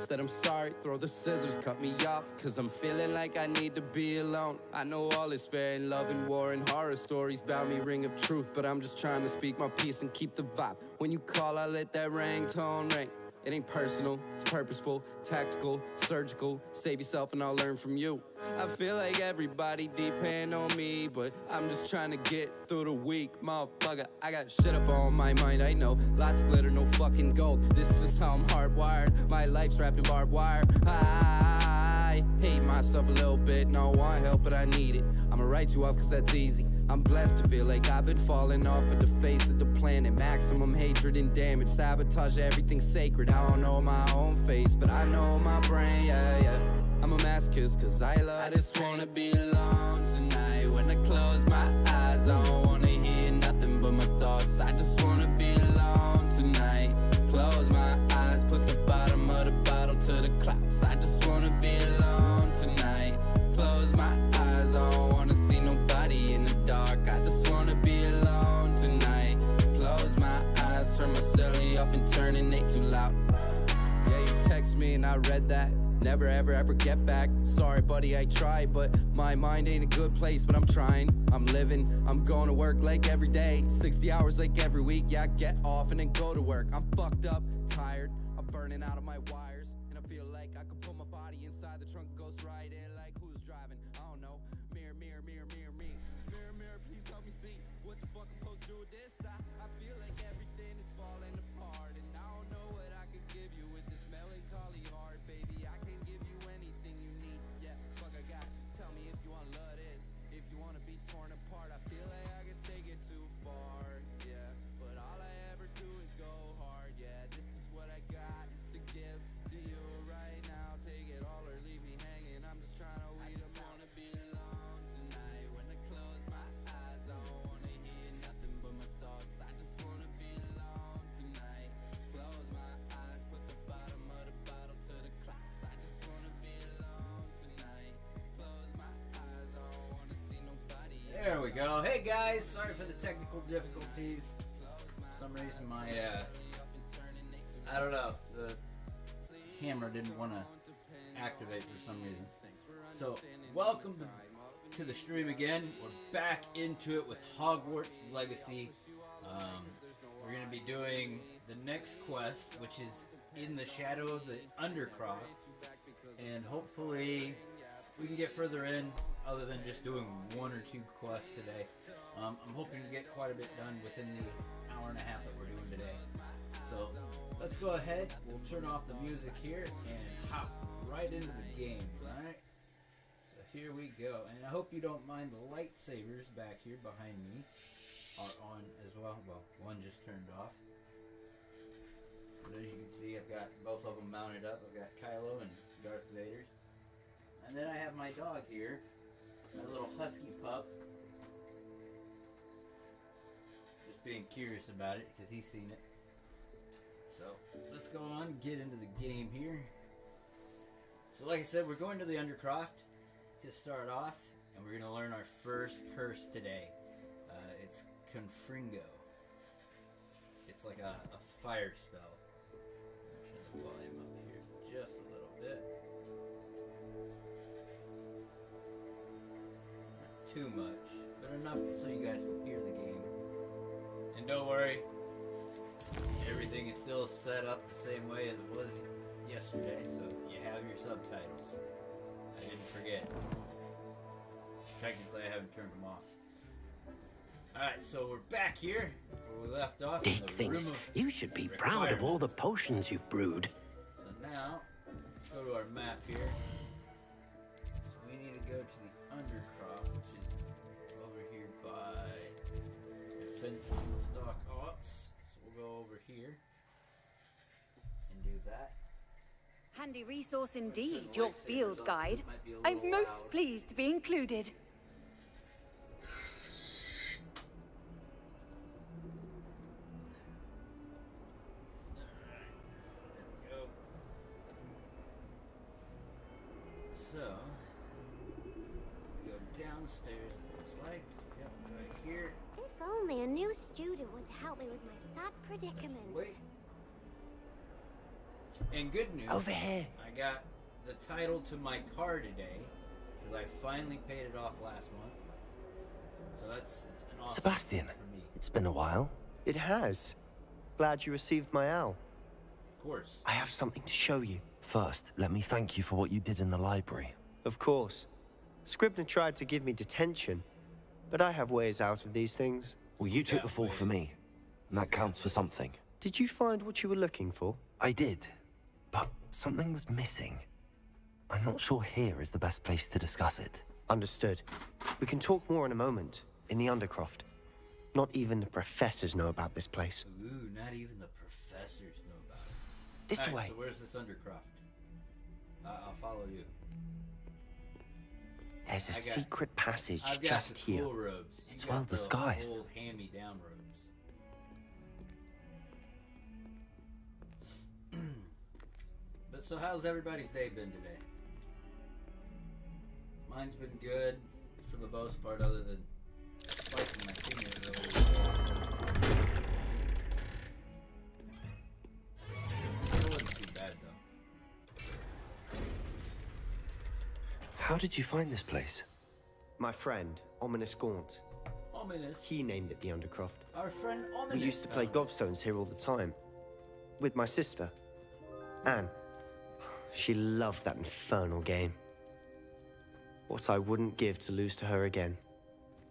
Said I'm sorry, throw the scissors, cut me off, cause I'm feeling like I need to be alone. I know all is fair in love and war and horror stories bout me ring of truth, but I'm just trying to speak my piece and keep the vibe. When you call, I let that ringtone ring. It ain't personal, it's purposeful, tactical, surgical. Save yourself and I'll learn from you. I feel like everybody depend on me, but I'm just trying to get through the week, motherfucker. I got shit up on my mind, I know. Lots of glitter, no fucking gold. This is just how I'm hardwired. My life's wrapped in barbed wire. I hate myself a little bit, no, I want help, but I need it. I'ma write you off cause that's easy. I'm blessed to feel like I've been falling off of the face of the planet. Maximum hatred and damage, sabotage everything sacred. I don't know my own face, but I know my brain, yeah. I'm a masochist cause I just wanna be alone tonight. When I close my eyes, I don't wanna hear nothing but my thoughts. I just wanna be alone tonight. Close my eyes, put the bottom of the bottle to the clouds. I just wanna be alone tonight. Close my eyes, I don't wanna see nobody in the dark. I just wanna be alone tonight. Close my eyes, turn my celly off and turn it ain't too loud. Yeah, you text me and I read that. Never ever ever get back. Sorry buddy, I tried, but my mind ain't a good place. But I'm trying, I'm living, I'm going to work like every day, 60 hours like every week. Yeah, I get off and then go to work. I'm fucked up, tired, I'm burning out of my wires, and I feel like I could put my body inside the trunk, goes right in. Like who's driving? I don't know. Mirror, mirror, mirror, mirror me. Mirror, mirror, please help me see what the fuck I'm supposed to do with this. I feel like everything is falling apart, and I don't know what I could give you with this melancholy heart, baby. I can't give you anything you need. Yeah, fuck I got. Tell me if you want love this, if you want to be torn apart. I feel like I can take it too far, yeah, but all I ever do is go hard. Yeah, this is what I got to give to you right now. Take it all or leave me hanging. I'm just trying to weed them. Wanna be alone tonight. When I close my eyes, I don't wanna hear nothing but my thoughts. I just wanna be alone tonight. Close my eyes, put the bottom of the bottle to the clouds. I just wanna be alone tonight. Close my eyes, I don't wanna see nobody. There we go. Hey guys, sorry for the technical difficulties. For some reason my I don't know, the camera didn't want to activate for some reason. So welcome to the stream again. We're back into it with Hogwarts Legacy. We're going to be doing the next quest, which is in the shadow of the Undercroft, and hopefully we can get further in other than just doing one or two quests today. I'm hoping to get quite a bit done within the hour and a half that we're doing today. So let's go ahead, we'll turn off the music here and hop right into the game, alright? So here we go, and I hope you don't mind the lightsabers back here behind me are on as well. Well, one just turned off. But as you can see, I've got both of them mounted up. I've got Kylo and Darth Vader's. And then I have my dog here, my little husky pup. Just being curious about it because he's seen it. So let's go on, get into the game here. So like I said, we're going to the Undercroft to start off, and we're going to learn our first curse today. It's Confringo. It's like a fire spell. Turn the volume up here just a little bit. Not too much, but enough so you guys can hear the game. And don't worry, everything is still set up the same way as it was yesterday, so you have your subtitles. I didn't forget. Technically, I haven't turned them off. Alright, so we're back here where we left off. Dick thinks you should be proud of all the potions you've brewed. So now, let's go to our map here. So we need to go to the Undercroft, which is over here by Defensive Stock Arts. So we'll go over here and do that. Handy resource indeed, your field guide. I'm most pleased to be included. So, we go downstairs, it looks like. Yep, right here. If only a new student would help me with my sad predicament. Wait. And good news. Over here. I got the title to my car today because I finally paid it off last month. So it's an awesome Sebastian, thing for me. it's been a while. It has. Glad you received my owl. Of course. I have something to show you. First, let me thank you for what you did in the library. Of course. Scribner tried to give me detention, but I have ways out of these things. Well, you took the fall for me, and that counts for something. Did you find what you were looking for? I did, but something was missing. I'm not sure here is the best place to discuss it. Understood. We can talk more in a moment, in the Undercroft. Not even the professors know about this place. Ooh, not even the professors know about it. This Alright, way. So where's this Undercroft? I'll follow you. There's a secret passage I've got just the here. cool robes. You It's got well the disguised. Old hand-me-down robes. But so how's everybody's day been today? Mine's been good for the most part, other than spiking my fingers earlier. It wasn't too bad though. How did you find this place? My friend, Ominous Gaunt. Ominous. He named it the Undercroft. Our friend Ominous. We used to play gobstones here all the time. With my sister, Anne. She loved that infernal game. What I wouldn't give to lose to her again.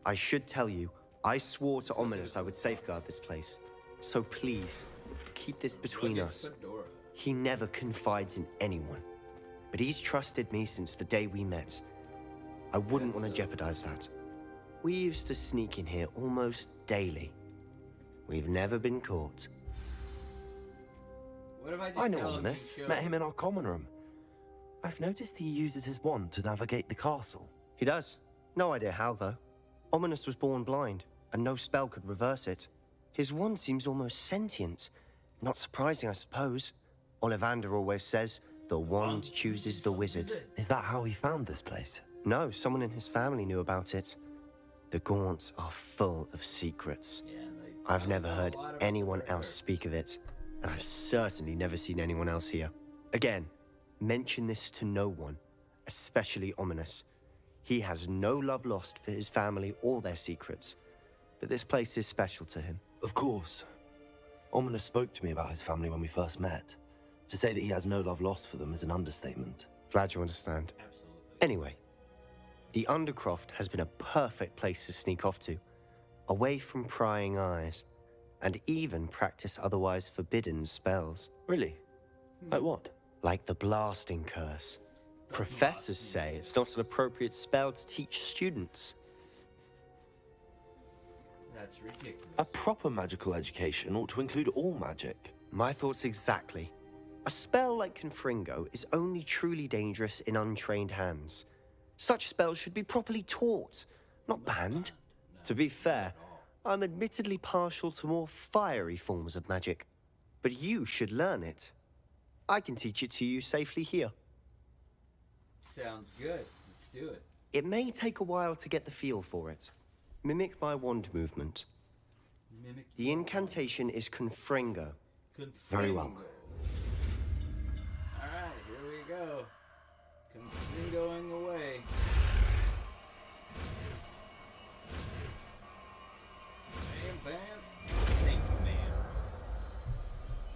I should tell you, I swore to Ominous I would safeguard this place. So please, keep this between us. Fedora. He never confides in anyone. But he's trusted me since the day we met. I wouldn't want to jeopardize that. We used to sneak in here almost daily. We've never been caught. What if I just I know tell him Ominous. you showed- Met him in our common room. I've noticed he uses his wand to navigate the castle. He does. No idea how, though. Ominous was born blind, and no spell could reverse it. His wand seems almost sentient. Not surprising, I suppose. Ollivander always says, the wand chooses the wizard. Is that how he found this place? No, someone in his family knew about it. The Gaunts are full of secrets. Yeah, I've never know a heard lot about anyone their else speak of it, and I've certainly never seen anyone else here. Again, mention this to no one, especially Ominous. He has no love lost for his family or their secrets, but this place is special to him. Of course. Ominous spoke to me about his family when we first met. To say that he has no love lost for them is an understatement. Glad you understand. Absolutely. Anyway, the Undercroft has been a perfect place to sneak off to, away from prying eyes, and even practice otherwise forbidden spells. Really? Like what? Like the blasting curse. Professors say it's not an appropriate spell to teach students. That's ridiculous. A proper magical education ought to include all magic. My thoughts exactly. A spell like Confringo is only truly dangerous in untrained hands. Such spells should be properly taught, not banned. To be fair, I'm admittedly partial to more fiery forms of magic. But you should learn it. I can teach it to you safely here. Sounds good. Let's do it. It may take a while to get the feel for it. Mimic my wand movement. Mimic. The incantation is Confringo. Very well. Alright, here we go. Confringoing away. Bam, bam. Thank you, man.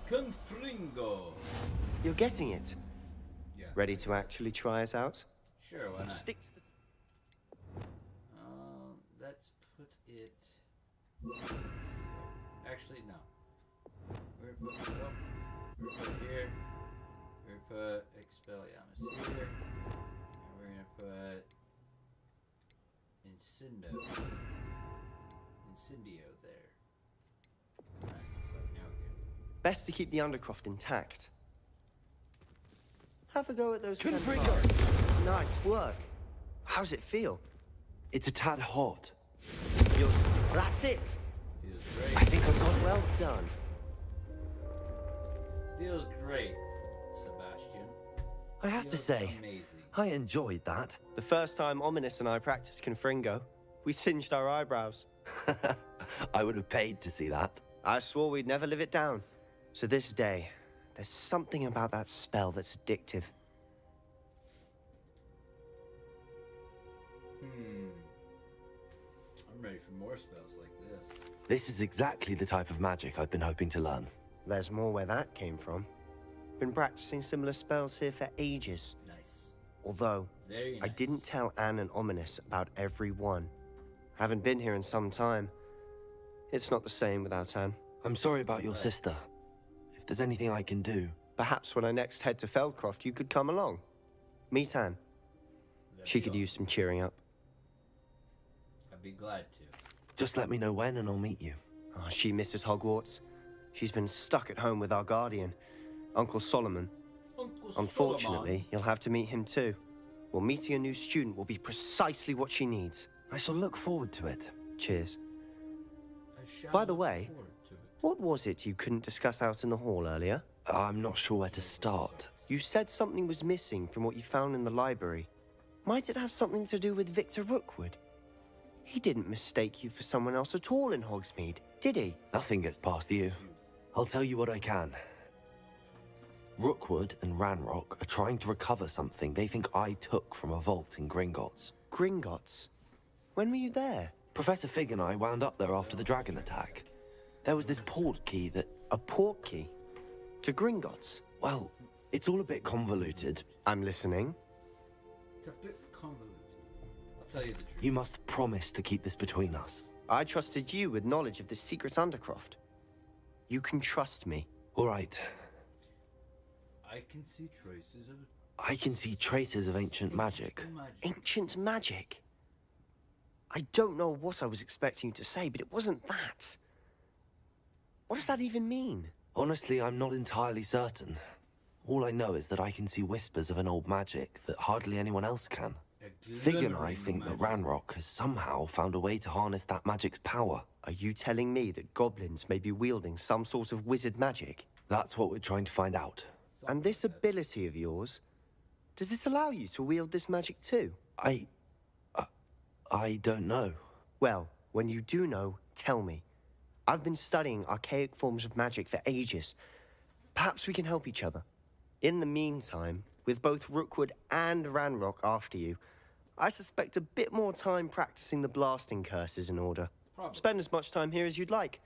Confringo. You're getting it. Yeah. Ready to actually try it out? Sure, why not? Stick to the... Let's put it... Actually, no. We're gonna put, we're gonna put here. We're gonna put Expelliarmus here. And we're gonna put Incendio there. Alright, so now we're good. Best to keep the Undercroft intact. Have a go at those Confringo! Templar. Nice work. How's it feel? It's a tad hot. That's it. Feels I great. think I've got... Well done. Feels great, Sebastian. I have to Feels say, amazing. I enjoyed that. The first time Ominous and I practiced Confringo, we singed our eyebrows. I would have paid to see that. I swore we'd never live it down. So this day, there's something about that spell that's addictive. I'm ready for more spells like this. This is exactly the type of magic I've been hoping to learn. There's more where that came from. Been practicing similar spells here for ages. Nice. Although, Very I nice. didn't tell Anne and Ominous about every one. Haven't been here in some time. It's not the same without Anne. I'm sorry about your sister. If there's anything I can do... Perhaps when I next head to Feldcroft, you could come along. Meet Anne. She could use some cheering up. I'd be glad to. Just let me know when and I'll meet you. Oh, she misses Hogwarts. She's been stuck at home with our guardian, Uncle Solomon. Unfortunately, you'll have to meet him too. Well, meeting a new student will be precisely what she needs. I shall look forward to it. Cheers. I shall By the look way, forward to it. what was it you couldn't discuss out in the hall earlier? I'm not sure where to start. You said something was missing from what you found in the library. Might it have something to do with Victor Rookwood? He didn't mistake you for someone else at all in Hogsmeade, did he? Nothing gets past you. I'll tell you what I can. Rookwood and Ranrock are trying to recover something they think I took from a vault in Gringotts. Gringotts? When were you there? Professor Fig and I wound up there after the dragon attack. There was this port key that... A port key? To Gringotts? Well, it's all a bit convoluted. I'm listening. It's a bit convoluted. I'll tell you the truth. You must promise to keep this between us. I trusted you with knowledge of this secret Undercroft. You can trust me. All right. I can see traces of I can see traces of ancient magic. Ancient magic? I don't know what I was expecting you to say, but it wasn't that. What does that even mean? Honestly, I'm not entirely certain. All I know is that I can see whispers of an old magic that hardly anyone else can. Fig and I think that Ranrock has somehow found a way to harness that magic's power. Are you telling me that goblins may be wielding some sort of wizard magic? That's what we're trying to find out. And this ability of yours, does it allow you to wield this magic too? I don't know. Well, when you do know, tell me. I've been studying archaic forms of magic for ages. Perhaps we can help each other. In the meantime, with both Rookwood and Ranrock after you, I suspect a bit more time practicing the blasting curse is in order. Probably. Spend as much time here as you'd like.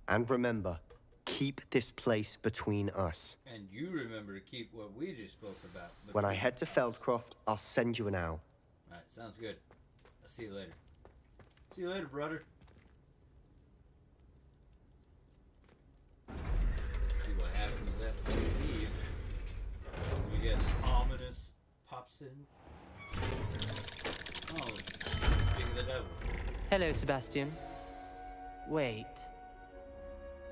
And remember, keep this place between us. And you remember to keep what we just spoke about. When I head to Feldcroft, I'll send you an owl. Alright, sounds good. I'll see you later. See you later, brother. See what happens after we leave. We get Ominous pops in. Oh, speaking of the devil. Hello, Sebastian. Wait.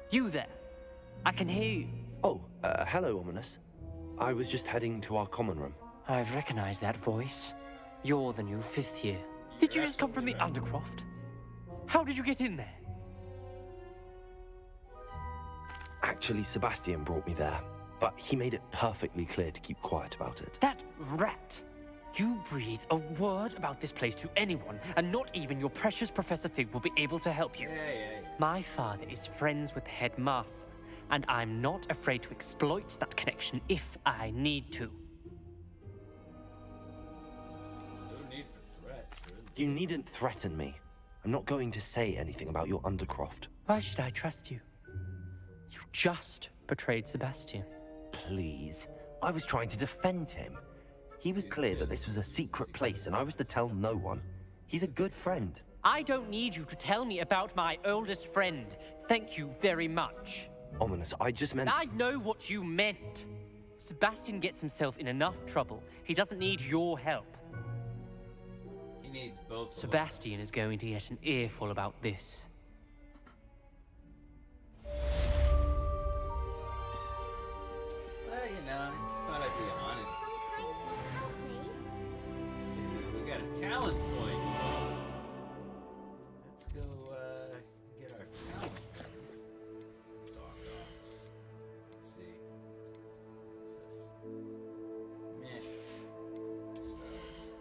You there? I can hear you. Oh, hello, Ominous. I was just heading to our common room. I've recognized that voice. You're the new 5th year. Did you just come from the Undercroft? How did you get in there? Actually, Sebastian brought me there, but he made it perfectly clear to keep quiet about it. That rat! You breathe a word about this place to anyone, and not even your precious Professor Fig will be able to help you. Yeah. My father is friends with the headmaster, and I'm not afraid to exploit that connection if I need to. No need for threats, really. You needn't threaten me. I'm not going to say anything about your Undercroft. Why should I trust you? You just betrayed Sebastian. Please. I was trying to defend him. He was clear that this was a secret place and I was to tell no one. He's a good friend. I don't need you to tell me about my oldest friend. Thank you very much. Ominous, I just meant... I know what you meant. Sebastian gets himself in enough trouble. He doesn't need your help. He needs both of us. Sebastian is going to get an earful about this. Well, you know, I just thought I'd be honest. We got a talent point. Let's go, get our talent point. Doggos. Let's see. What's this? Meh. Smells.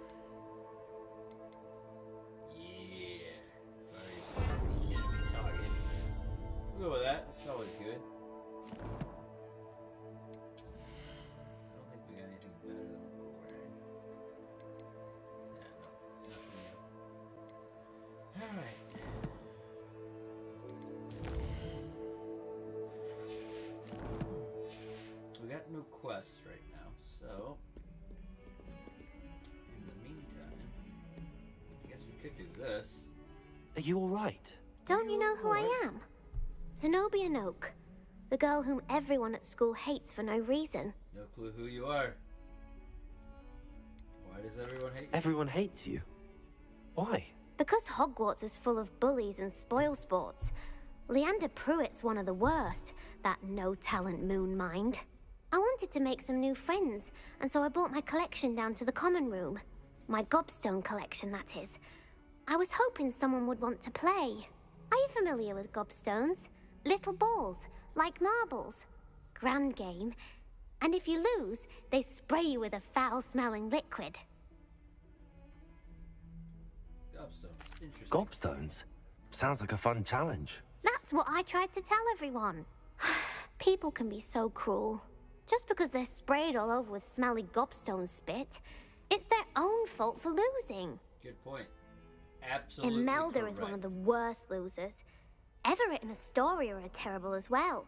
Yeah. Fire see enemy targets. We'll go with that. That's always good. So, in the meantime, I guess we could do this. Are you alright? Don't you know who I am? Zenobia Noak, the girl whom everyone at school hates for no reason. No clue who you are. Why does everyone hate you? Everyone hates you. Why? Because Hogwarts is full of bullies and spoilsports. Leander Pruitt's one of the worst, that no-talent moon mind. I wanted to make some new friends, and so I brought my collection down to the common room. My gobstone collection, that is. I was hoping someone would want to play. Are you familiar with gobstones? Little balls, like marbles. Grand game. And if you lose, they spray you with a foul-smelling liquid. Gobstones. Interesting. Gobstones? Sounds like a fun challenge. That's what I tried to tell everyone. People can be so cruel. Just because they're sprayed all over with smelly gobstone spit, it's their own fault for losing. Good point. Absolutely Imelda correct. is one of the worst losers. Everett and Astoria are terrible as well.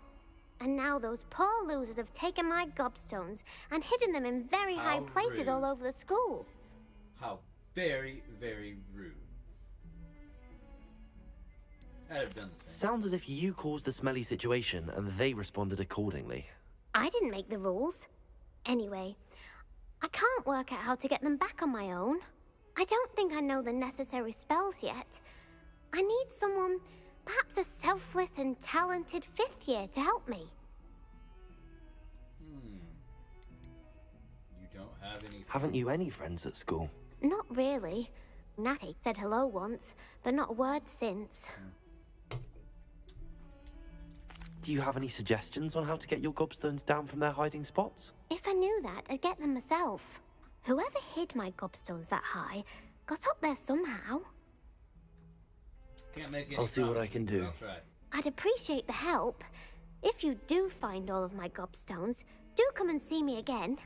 And now those poor losers have taken my gobstones and hidden them in very How high places rude. all over the school. How very, very rude. I'd have done the same. Sounds as if you caused the smelly situation and they responded accordingly. I didn't make the rules. Anyway, I can't work out how to get them back on my own. I don't think I know the necessary spells yet. I need someone, perhaps a selfless and talented fifth year to help me. You don't have any... Haven't you any friends at school? Not really. Natty said hello once, but not a word since. Do you have any suggestions on how to get your gobstones down from their hiding spots? If I knew that, I'd get them myself. Whoever hid my gobstones that high got up there somehow. Can't make any I'll see what I promises, can but do. I'll try. I'd appreciate the help. If you do find all of my gobstones, do come and see me again.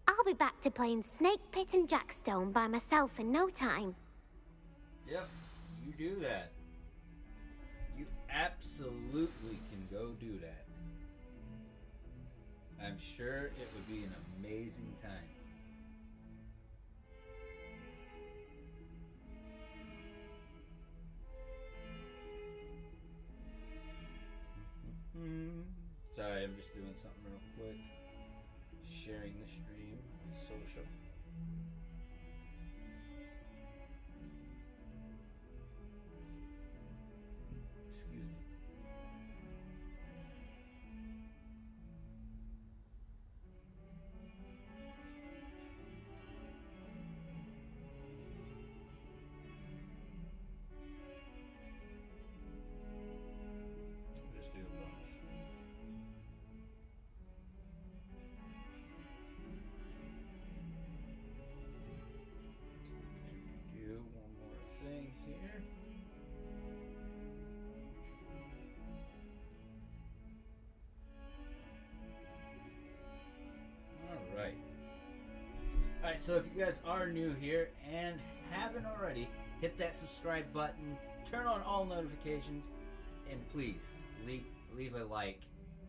I'll be back to playing Snake Pit and Jackstone by myself in no time. Yep, you do that. You absolutely can go do that. I'm sure it would be an amazing time. Sorry, I'm just doing something real quick. Sharing the stream on social. Excuse me. Just do a bunch. Do one more thing here. Alright. Alright, so if you guys are new here and haven't already, hit that subscribe button, turn on all notifications, and please leave a like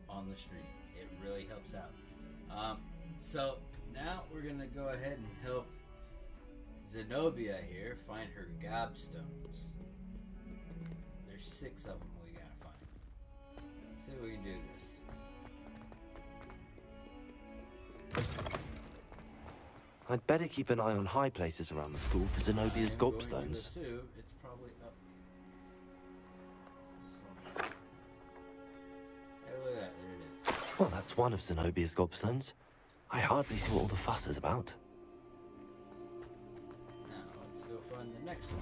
on the stream. It really helps out. So now we're gonna go ahead and help Zenobia here find her gobstones. There's 6 of them we gotta find. Let's see if we can do this. I'd better keep an eye on high places around the school for Zenobia's I'm going to gobstones. this too. It's probably up. So. Hey, look at that. There it is. Well, that's one of Zenobia's gobstones. I hardly see what all the fuss is about. Now, let's go find the next one.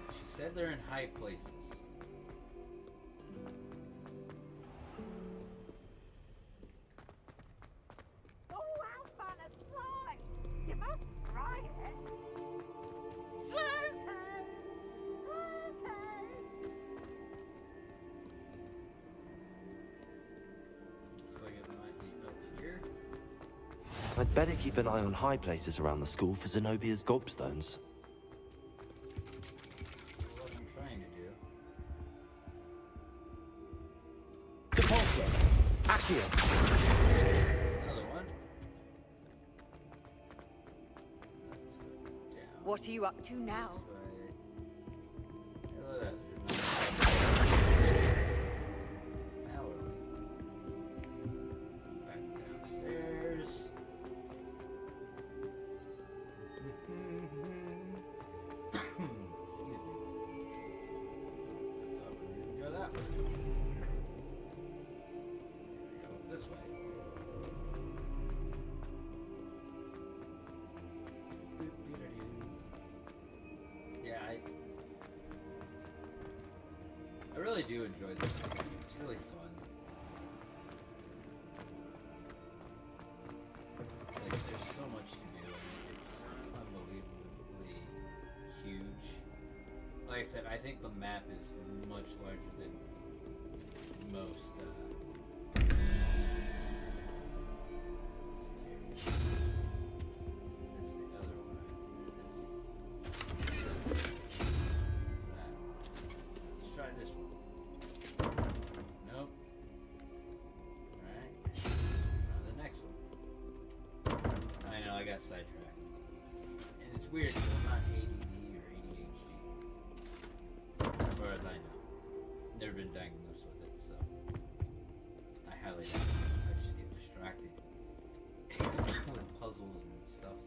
She said they're in high places. Go out, Banner, fly! You must try it! Slow hand! Slow hand! Looks like it might be up here. I'd better keep an eye on high places around the school for Zenobia's gobstones. What I'm trying to do. Depulso! Accio! What are you up to now? Now we're back downstairs. Excuse me. I thought we were gonna go that way. Go up this way. Yeah, I really do enjoy this game. It's really fun. Like, there's so much to do. I mean, it's unbelievably huge. Like I said, I think the map is much larger than most. Let's see here. There's the other one. There it is. That. Let's try this one. Nope. Alright. Try the next one. I know, I got sidetracked. And it's weird because I'm not ADD or ADHD. As far as I know. Never been diagnosed with it, so I highly doubt it. I just get distracted with puzzles and stuff.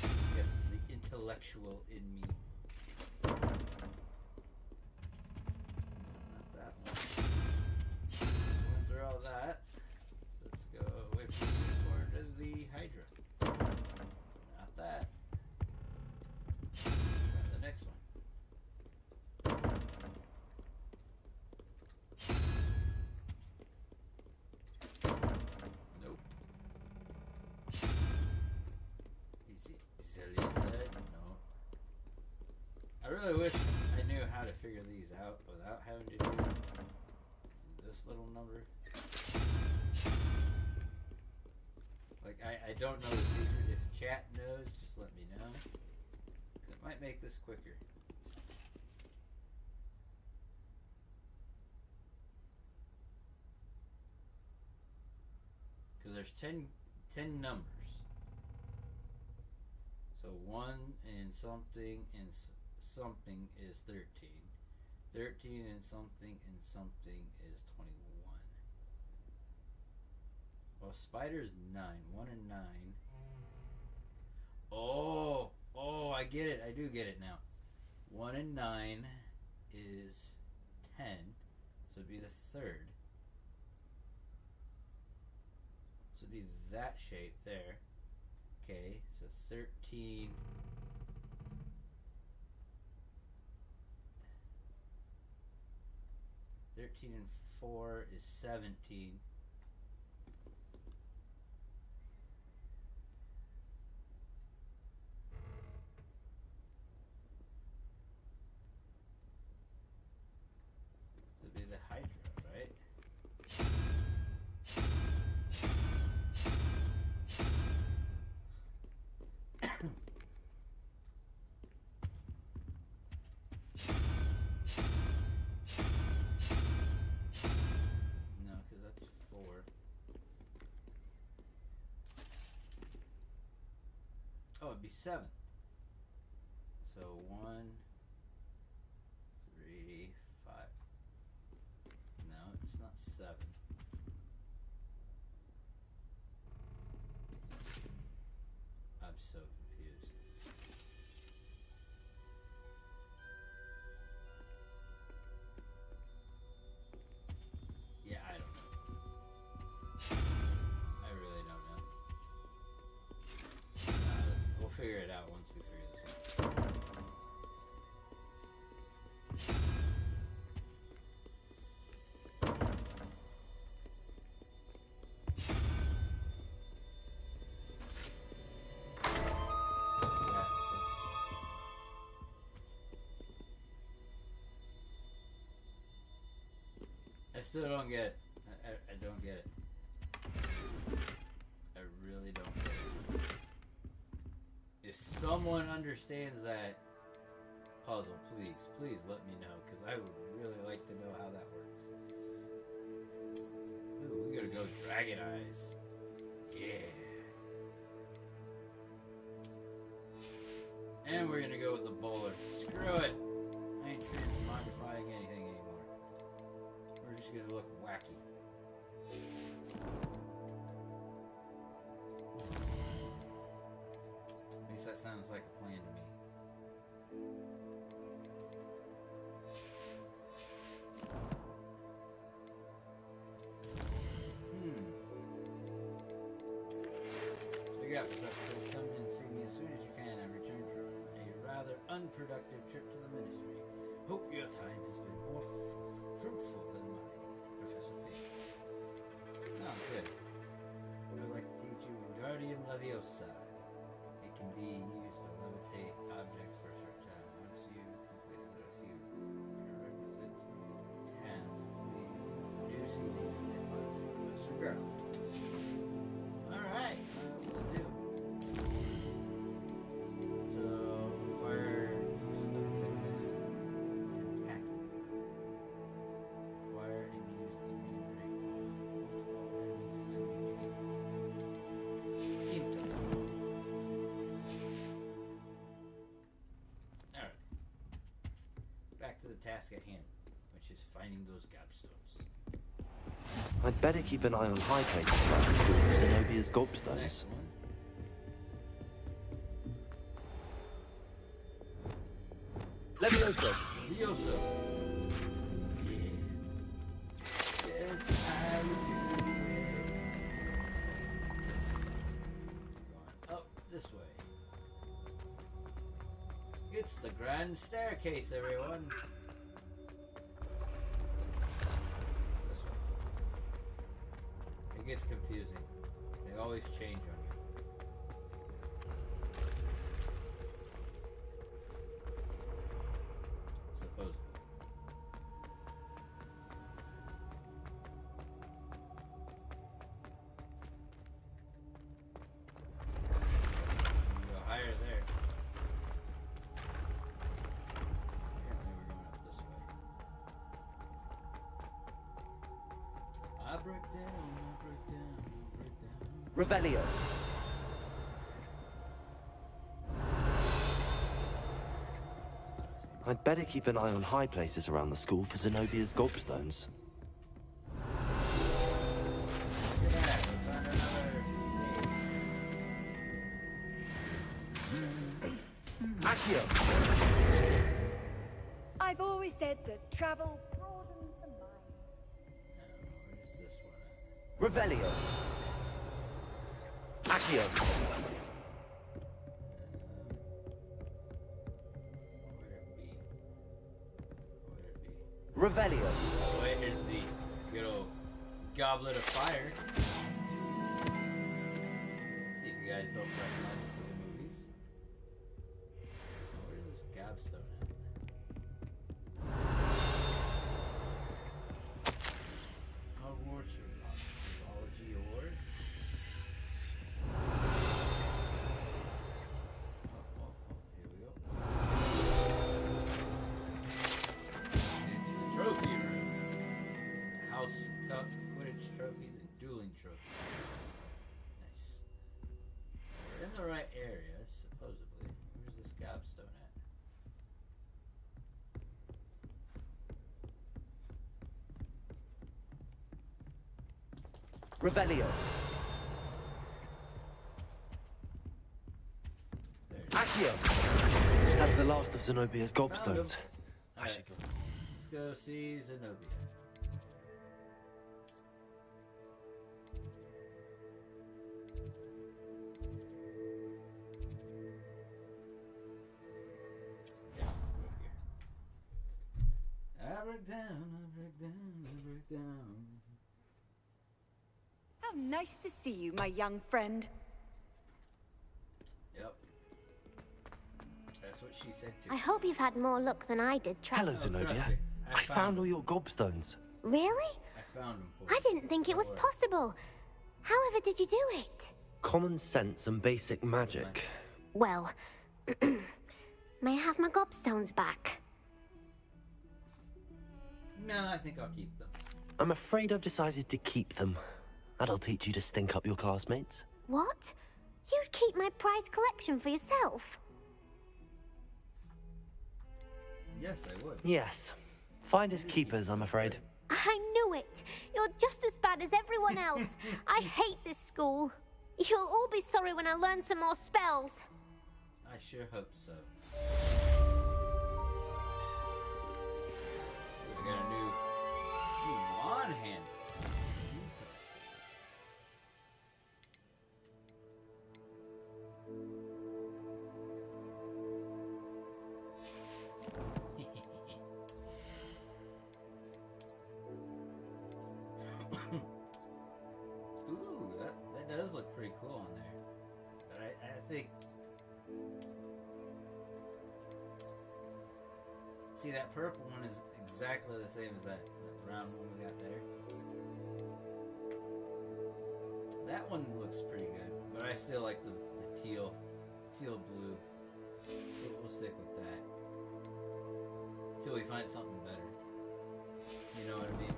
I guess it's the intellectual in me. Not that one. Went through all that. Let's go away from the unicorn to the Hydra. Not that. Try the next one. Nope. Silly said no. I really wish I knew how to figure these out without having to do this little number. Like, I don't know the secret. If chat knows, just let me know. 'Cause it might make this quicker. Because there's 10 numbers. So 1 and something and something is 13. 13 and something is 21. Well, spider's 9. 1 and 9. Oh, I get it. I do get it now. 1 and 9 is 10. So it'd be the third. So it'd be that shape there. Okay, so 13. And 4 is 17. So it'd be the Hydra, right? No, because that's 4. Oh, it'd be 7. So 1, 3, 5. No, it's not 7. I'm so confused. Yeah, I don't know. I really don't know. We'll figure it out once we figure this out. I still don't get it. I don't get it. I really don't get it. If someone understands that puzzle, please let me know, because I would really like to know how that works. Ooh, we gotta go Dragon Eyes. Yeah. And we're gonna go with the bowler. Screw it. I ain't transmogrifying anything anymore. We're just gonna look wacky. At least that sounds like a plan to me. So yeah, Professor, come and see me as soon as you can. I returned from a rather unproductive trip to the Ministry. Hope your time has been more fruitful than mine, Professor Fig. Oh, good. I would like to teach you Wingardium Leviosa. It can be used to levitate objects for a short time. Once you completed a few prerequisites tasks, please do see me in your class, Professor Girl. Alright, will do. So, acquire use of venomous tentaculum. Acquire and use a main ring on multiple enemies simultaneously. Interesting. Alright. Back to the task at hand, which is finding those gobstones. I'd better keep an eye on high places around the school for Zenobia's gobstones. Next one. Leviosa. Leviosa. Yeah. Yes, I will do it. Going up this way. It's the grand staircase, everyone. This way. It gets confusing. They always change on you. Supposedly. You go higher there. Apparently we're going up this way. I break down, I break down, I break down. Revelio. I'd better keep an eye on high places around the school for Zenobia's gobstones. Yeah, we found another Accio! I've always said that travel broadens the mind. Where's this one? Revelio. Accio! Revelio. Oh, wait, here's the good old goblet of fire. If you guys don't recognize it from the movies. Where's this gobstone at? Hogwarts Zoology Award. Here we go. Trophy room. House Cup, Quidditch trophies, and dueling trophies. Nice. We're in the right area, supposedly. Where's this gobstone at? Revelio. There it is. Accio! That's the last of Zenobia's gobstones. I Alright, should go. let's go see Zenobia. Yeah, go here. I break down, I break down, I break down. How nice to see you, my young friend. Yep. That's what she said too. I hope you've had more luck than I did, Hello, Trevor. Zenobia. trust me, I I found found all your gobstones. Really? I found him for I you. didn't think it was Don't worry. possible. However did you do it? Common sense and basic magic. Well, may I have my gobstones back? No, I think I'll keep them. I'm afraid I've decided to keep them. That'll teach you to stink up your classmates. What? You'd keep my prized collection for yourself? Yes, I would. Yes. Finders keepers, I'm afraid. I knew it! You're just as bad as everyone else. I hate this school. You'll all be sorry when I learn some more spells. I sure hope so. I got a new wand handle. Ooh, that does look pretty cool on there. But I think... See, that purple one is exactly the same as that brown one we got there. That one looks pretty good, but I still like the teal blue. We'll stick with that until we find something better. You know what I mean?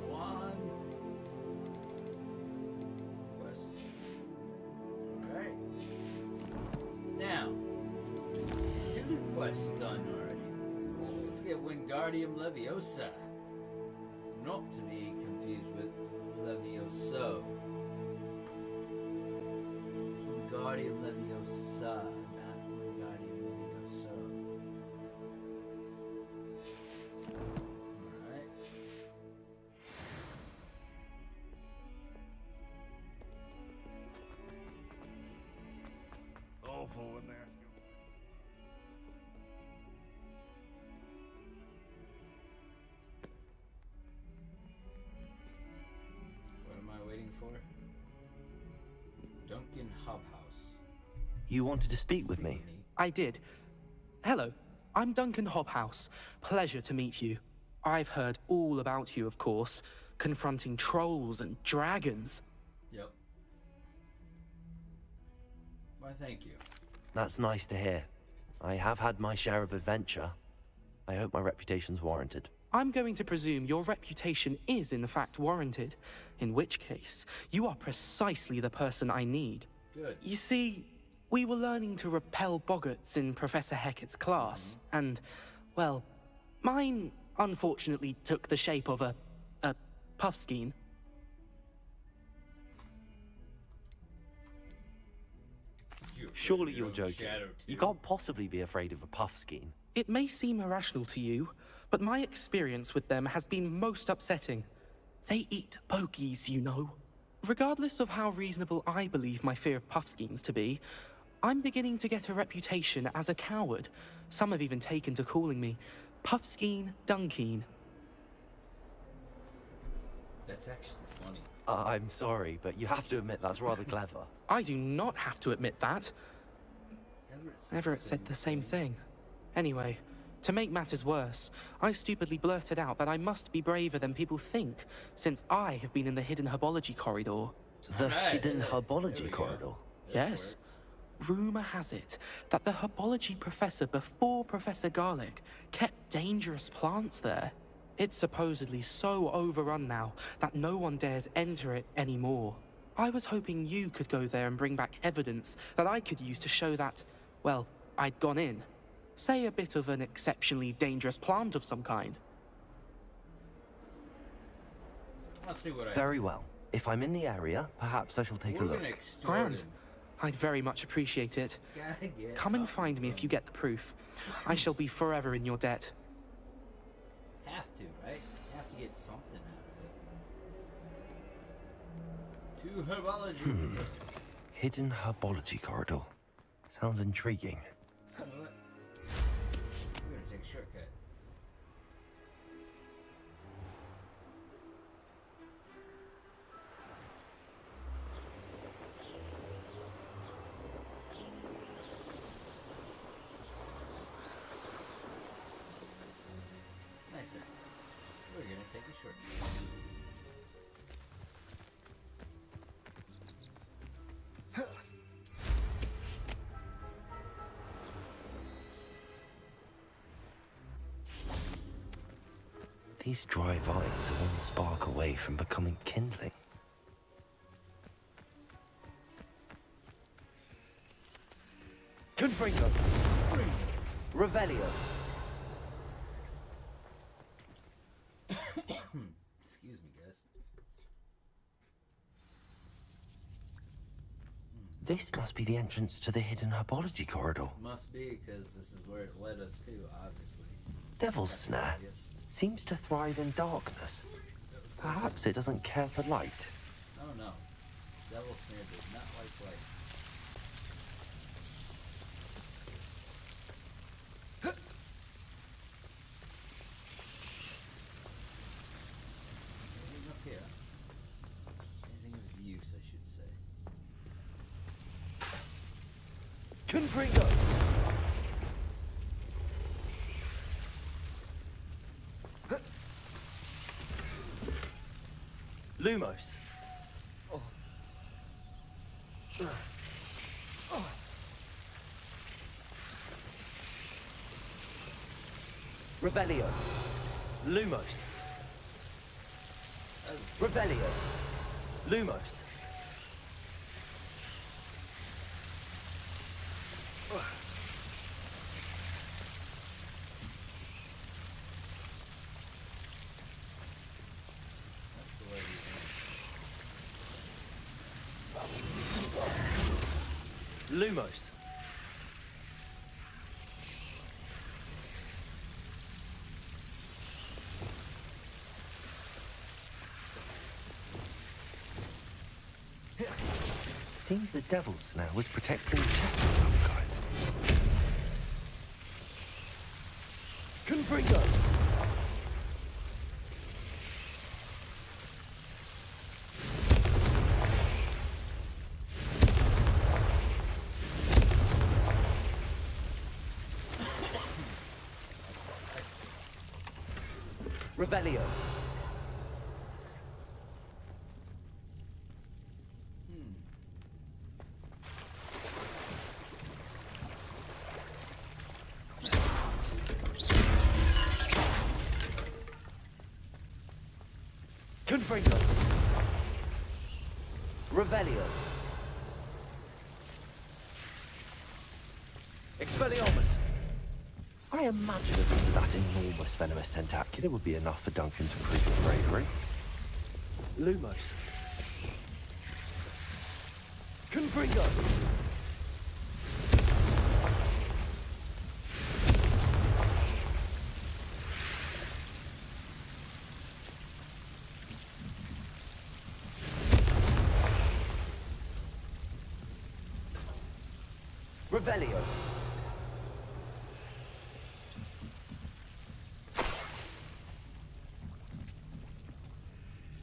One quest. Alright. Now, there's 2 quests done already. Let's get Wingardium Leviosa. Not to be confused with Levioso. Wingardium Leviosa, not Wingardium Levioso. Alright. Awful when they ask you. What am I waiting for? Duncan Hobhouse. You wanted to speak with me? I did. Hello, I'm Duncan Hobhouse. Pleasure to meet you. I've heard all about you, of course, confronting trolls and dragons. Yep. Why, thank you. That's nice to hear. I have had my share of adventure. I hope my reputation's warranted. I'm going to presume your reputation is in fact warranted, in which case, you are precisely the person I need. Good. You see, we were learning to repel boggarts in Professor Hecat's class, and, well, mine unfortunately took the shape of a puffskein. Surely you're joking. You can't possibly be afraid of a puffskein. It may seem irrational to you, but my experience with them has been most upsetting. They eat bogies, you know. Regardless of how reasonable I believe my fear of puffskeins to be, I'm beginning to get a reputation as a coward. Some have even taken to calling me Puffskein Dunkeen. That's actually funny. I'm sorry, but you have to admit that's rather clever. I do not have to admit that. Everett said the same thing. Anyway, to make matters worse, I stupidly blurted out that I must be braver than people think, since I have been in the hidden herbology corridor. The hidden herbology corridor? Yes. Rumor has it that the herbology professor before Professor Garlic kept dangerous plants there. It's supposedly so overrun now that no one dares enter it anymore. I was hoping you could go there and bring back evidence that I could use to show that, well, I'd gone in. Say a bit of an exceptionally dangerous plant of some kind. Let's see what I... Very well. If I'm in the area, perhaps I shall take a look. Grand. I'd very much appreciate it. Come and find me if you get the proof. I shall be forever in your debt. Have to, right? Have to get something out of it. To herbology. Hidden herbology corridor. Sounds intriguing. You know what? We're gonna take a shortcut. Nice. We're gonna take a shortcut. These dry vines are one spark away from becoming kindling. Confringo! Revelio! Excuse me, guys. This must be the entrance to the hidden herbology corridor. Must be, because this is where it led us to, obviously. Devil's Snare Obvious. seems to thrive in darkness. Perhaps it doesn't care for light. Oh no. Devil's Snare does not like light. Anything up here? Anything of use, I should say. Confringo! Lumos. Revelio. Lumos. Revelio. Lumos. That's the way we Lumos. Seems the Devil's Snare was protecting the chest of some kind. Confringo. Revelio. Confringo. Revelio. Expelliarmus. I imagine if it's that enormous venomous tentacula would be enough for Duncan to prove his bravery. Lumos. Confringo. Revelio.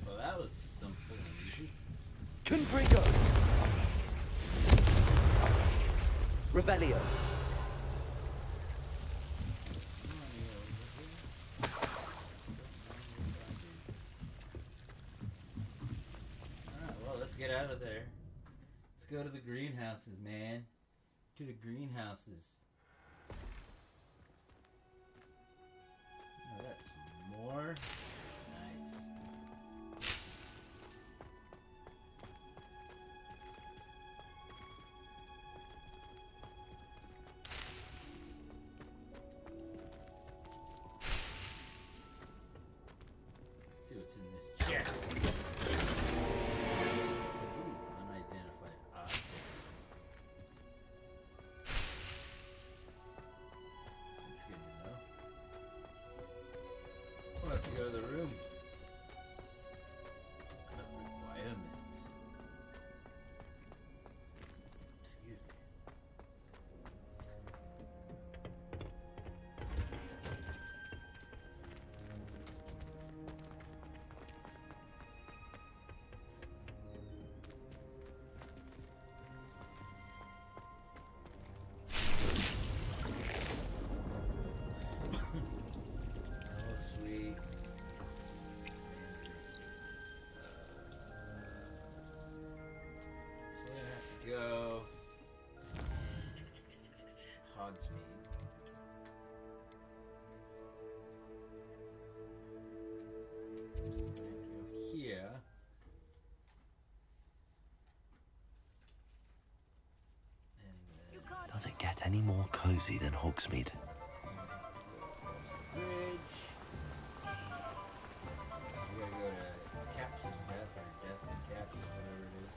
Well, that was simple and easy. Confringo. Revelio. Alright, well, let's get out of there. Let's go to the greenhouses, man. To the greenhouses. Oh, that's more. Nice. See what's in this chest. Ooh, unidentified object. That's good to know. We'll have to go to the room of requirements. Excuse me. Oh, sweet. So I have to go. Hogsmeade. Here. Does it get any more cozy than Hogsmeade? Bridge. We gotta go to Caps and Death, or Death and Caps, whatever it is.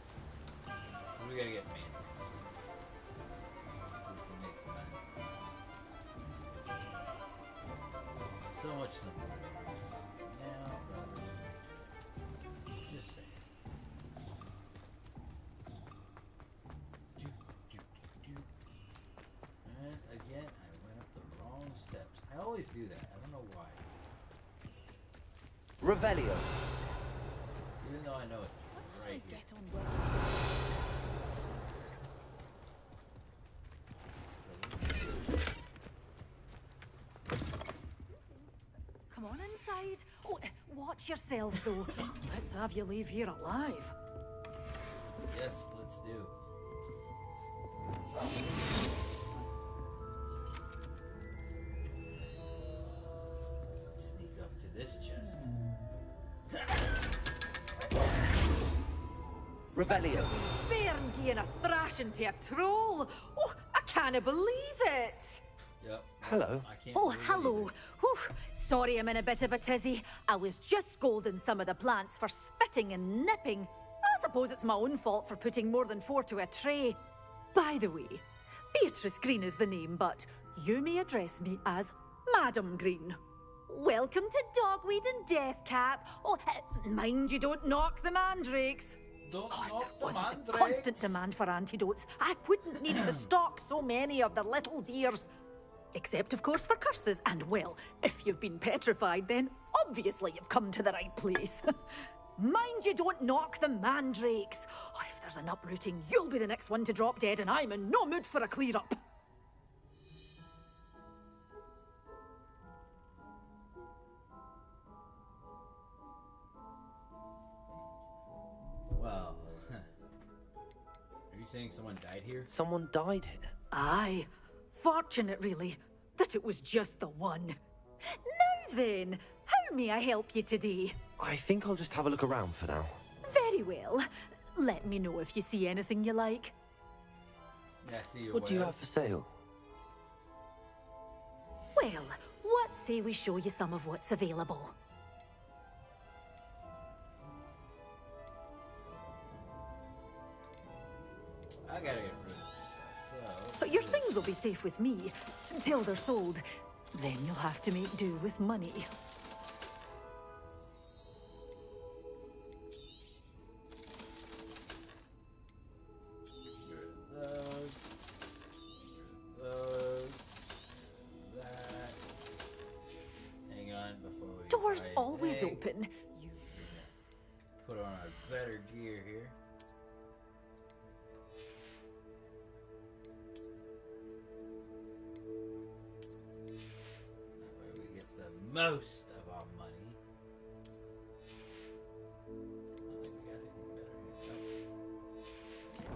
We gotta get mandrake seeds. So we can make mandrake. So much simpler now, rather than just saying. And again, I went up the wrong steps. I always do that. I don't know why. Revelio. Even though I know it's right here. Get on well. Come on inside. Oh, watch yourselves though. Let's have you leave here alive. Yes, let's do. Let's sneak up to this chest. Revelio. Bairn giving a thrashing to a troll. Oh, I can't believe it. Yep. Hello. I can't Oh, believe it hello. either. Whew. Sorry I'm in a bit of a tizzy. I was just scolding some of the plants for spitting and nipping. I suppose it's my own fault for putting more than 4 to a tray. By the way, Beatrice Green is the name, but you may address me as Madam Green. Welcome to Dogweed and Deathcap. Oh, mind you don't knock the mandrakes. Don't Oh, if knock there the wasn't the mandrakes. constant demand for antidotes, I wouldn't need to stock so many of the little dears. Except, of course, for curses. And, well, if you've been petrified, then obviously you've come to the right place. Mind you don't knock the mandrakes. Oh, if there's an uprooting, you'll be the next one to drop dead, and I'm in no mood for a clear-up. Well, are you saying someone died here? Someone died here. Aye. Fortunate, really, that it was just the one. Now then, how may I help you today? I think I'll just have a look around for now. Very well. Let me know if you see anything you like. Yeah, see you. What do you have for sale? Well, what say we show you some of what's available? I gotta get rid of this stuff, so... Your things will be safe with me until they're sold. Then you'll have to make do with money. That. Hang on before we Doors buy always anything. open. You Put on our better gear here. That way we get the most of our money. I don't think we got anything better here.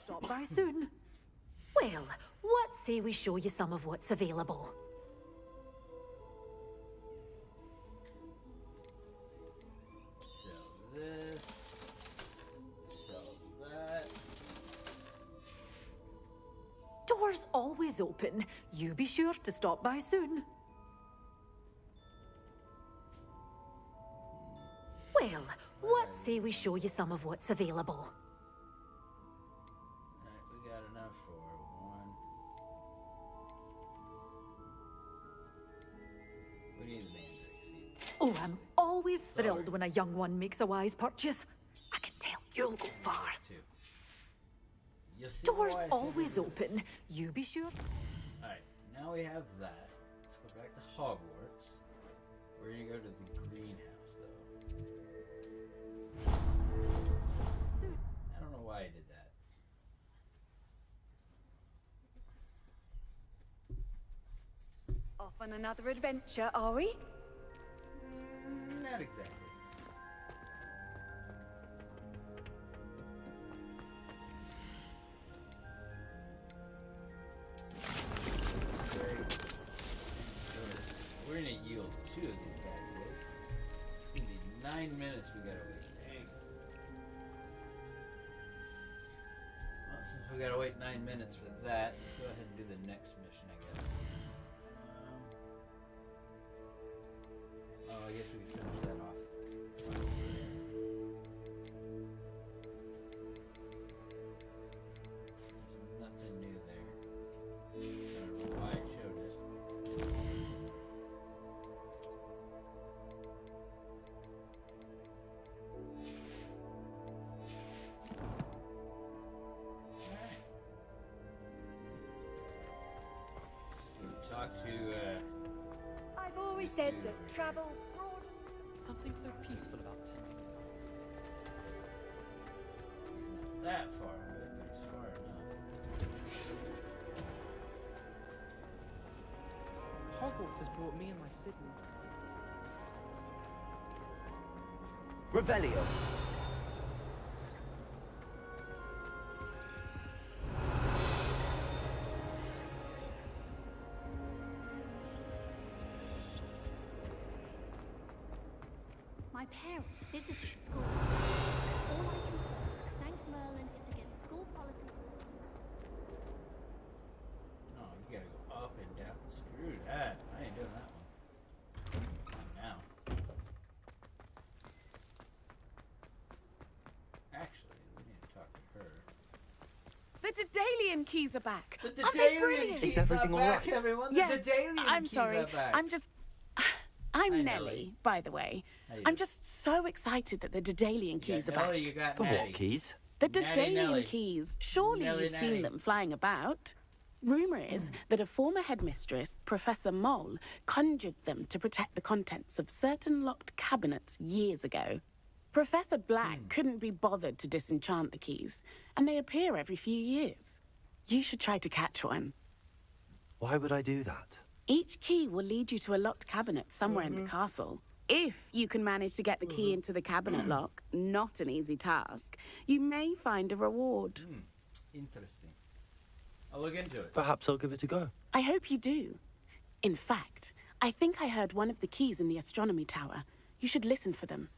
stop by soon. Well, what say we show you some of what's available? Sell this. Sell that. Doors always open. You be sure to stop by soon. Well, what say we show you some of what's available? Alright, we got enough for one. We need the mandrake seed. Oh, I'm always thrilled when a young one makes a wise purchase. I can tell you'll go far. Two. You see Doors why I said always we do this? open. You be sure. Alright, now we have that. Let's go back to Hogwarts. We're gonna go to the greenhouse, though. I don't know why I did that. Off on another adventure, are we? Not exactly. 9 minutes we gotta wait. Dang. Well, since we gotta wait 9 minutes for that, let's go ahead and do the next mission, I guess. Oh, I guess we can finish that off. Nothing new there. I don't know why it showed it. Talk to, I've always said that travel broad. Something so peaceful about tending the garden. he's not that far away, but he's far enough. Hogwarts has brought me and my Sydney. Revelio. My parents visited school. All I can do is thank Merlin it's against school politics. No, you gotta go up and down. Screw that. I ain't doing that one. Not now. Actually, we need to talk to her. The Daedalian keys are back. The Aren't they Daedalian brilliant? keys Is everything are all back, right? everyone. Yes, The Daedalian I'm keys sorry. are back. I'm Hi, Nellie, Nellie. by the way. How you I'm doing? just so excited that the Daedalian You keys got are back. Nellie, you got The Natty. what keys? The Natty Daedalian Nellie. keys. Surely Nellie you've Natty. seen them flying about. Rumour is that a former headmistress, Professor Moll, conjured them to protect the contents of certain locked cabinets years ago. Professor Black couldn't be bothered to disenchant the keys, and they appear every few years. You should try to catch one. Why would I do that? Each key will lead you to a locked cabinet somewhere in the castle. If you can manage to get the key into the cabinet lock, not an easy task, you may find a reward. Interesting. I'll look into it. Perhaps I'll give it a go. I hope you do. In fact, I think I heard one of the keys in the astronomy tower. You should listen for them.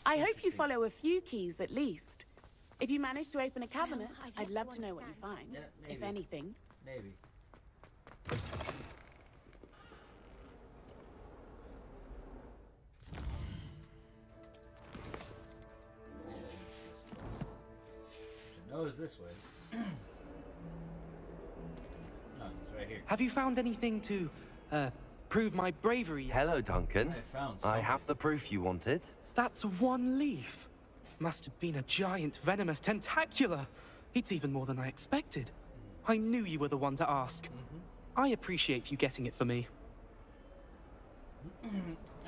I hope you follow a few keys at least. If you manage to open a cabinet, I've I'd yet love to to know what you understand. find, Yeah, if maybe. anything. Maybe. To know is this way. No, he's right here. Have you found anything to, prove my bravery yet? Hello, Duncan. I found I something. have the proof you wanted. That's one leaf. Must have been a giant venomous tentacula. It's even more than I expected. I knew you were the one to ask. I appreciate you getting it for me.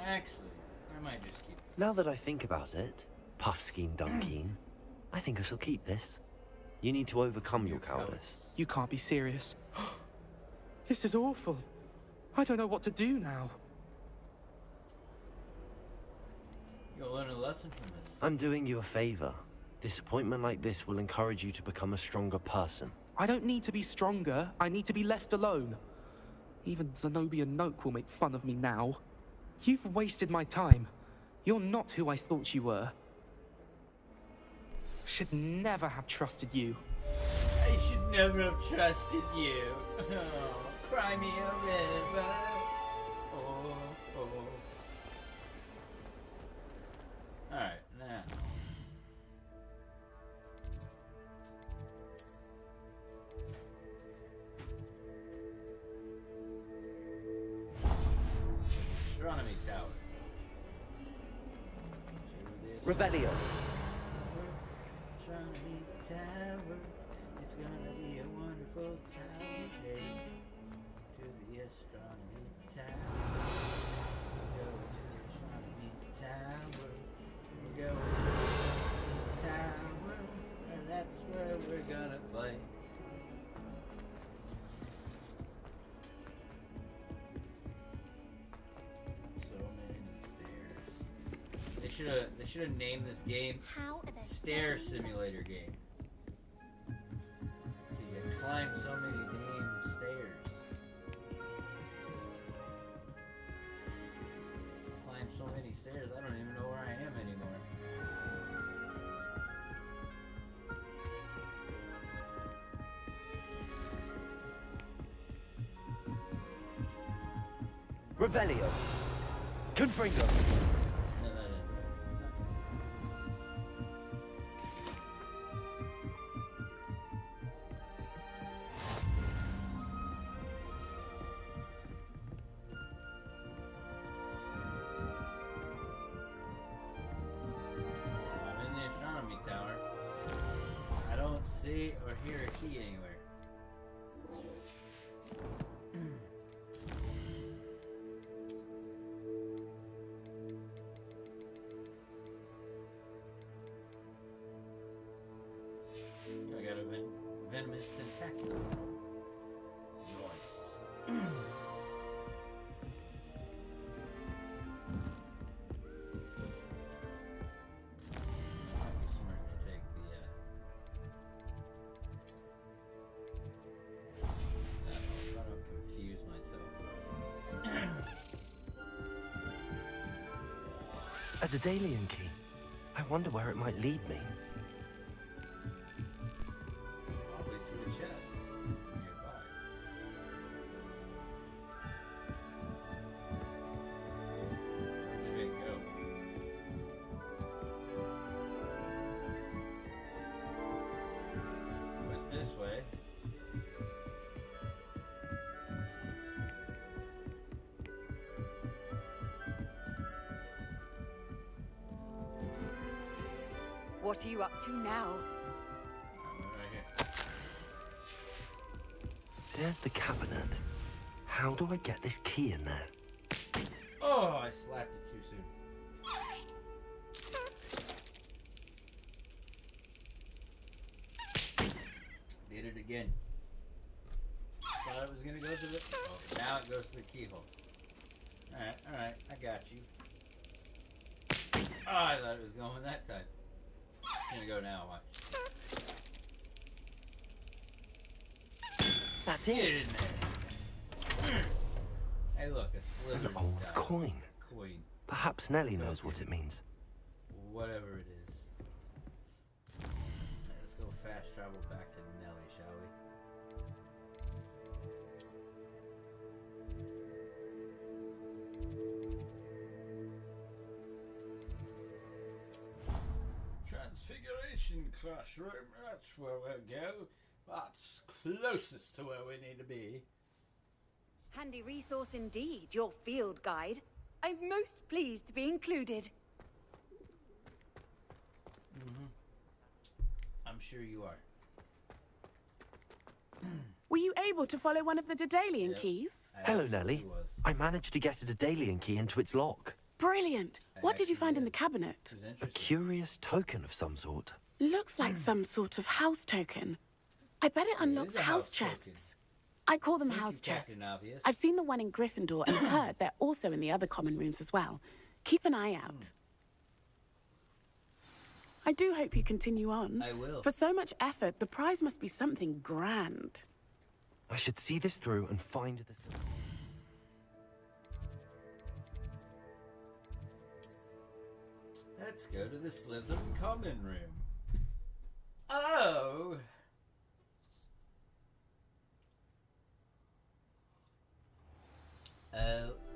Actually, I might just keep this. Now that I think about it, Puffskein Dunkeen, I think I shall keep this. You need to overcome your cowardice. You can't be serious. This is awful. I don't know what to do now. You'll learn a lesson from this. I'm doing you a favor. Disappointment like this will encourage you to become a stronger person. I don't need to be stronger. I need to be left alone. Even Zenobia Noak will make fun of me now. You've wasted my time. You're not who I thought you were. Should never have trusted you. I should never have trusted you. Oh, cry me a river. Oh, oh. Alright, now. Astronomy tower. Revelio. Astronomy tower. It's gonna be a wonderful tower day. To the astronomy tower. Go to the astronomy tower. We're going to the tower. And that's where we're gonna play. So many stairs. They should have named this game How are there Stair Simulator Game. 'Cause you climb so many damn stairs. Climb so these stairs. I don't even know where I am anymore. Revelio. Confringo. No, that didn't do it. I'm in the astronomy tower. I don't see or hear a key anywhere. I got a venomous tentacular. Nice. Might be smart to take the, I don't confuse myself. A Daedalian key. I wonder where it might lead me. Probably to a chest nearby. Where did it go? Went this way. What are you up to now? Right here. There's the cabinet. How do I get this key in there? Oh, I slapped it too soon. Did it again. Thought it was gonna go to the. Oh, now it goes to the keyhole. Alright, I got you. Oh, I thought it was going that time. It's gonna go now, watch. That's Get it. in there. Hey, look, a slither. An old coin. Coin. Perhaps Nellie knows what it means. Whatever it is. Let's go fast travel back to Nellie, shall we? Transfiguration classroom. That's where we'll go. That's closest to where we need to be. Handy resource indeed, your field guide. I'm most pleased to be included. I'm sure you are. Were you able to follow one of the Daedalian Yep. keys? Hello, Nellie. I managed to get a Daedalian key into its lock. Brilliant. What did you find in the cabinet? A curious token of some sort. Looks like some sort of house token. I bet it unlocks is a house house token. chests. I call them Thank house you, Captain chests. Obvious. I've seen the one in Gryffindor and heard they're also in the other common rooms as well. Keep an eye out. I do hope you continue on. I will. For so much effort, the prize must be something grand. I should see this through and find this. Let's go to the Slytherin common room. Oh!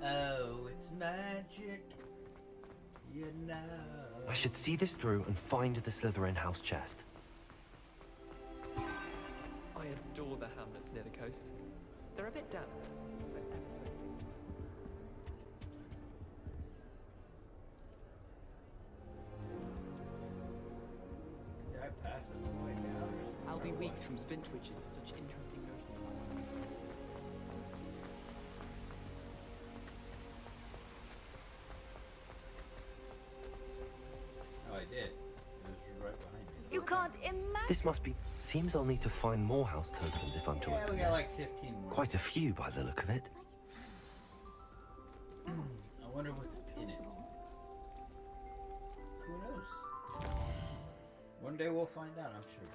Oh, it's magic. You know. I should see this through and find the Slytherin house chest. I adore the hamlets near the coast. They're a bit damp, but ever so clean. Did I pass it on the way down or something? I'll be Or weeks what? from Spintwitches to such interesting notions. Oh, I did. It was right behind me. You can't imagine. This must be... Seems I'll need to find more house tokens if I'm to Yeah, open we got this. like 15 more. Quite a few by the look of it. I wonder what's in it. Who knows? One day we'll find out, I'm sure.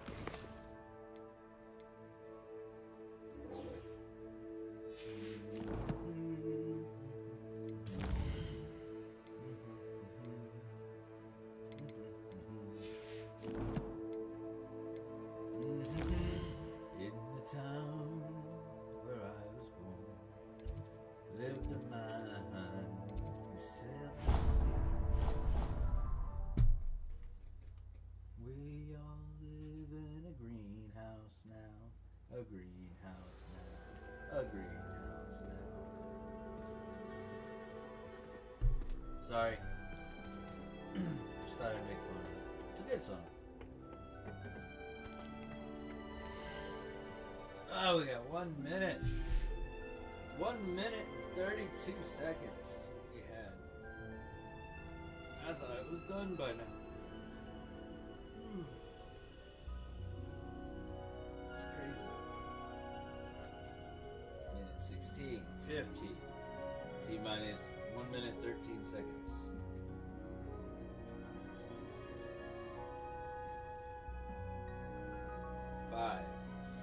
lived a man who sailed to sea. We all live in a greenhouse now. A greenhouse now. A greenhouse now. Sorry. Just thought I'd make fun of it. It's a good song. Oh, we got 1 minute. 1 minute and 32 seconds we had. I thought it was done by now. It's crazy. Minute 16, 15. T-minus 1 minute 13 seconds. Five,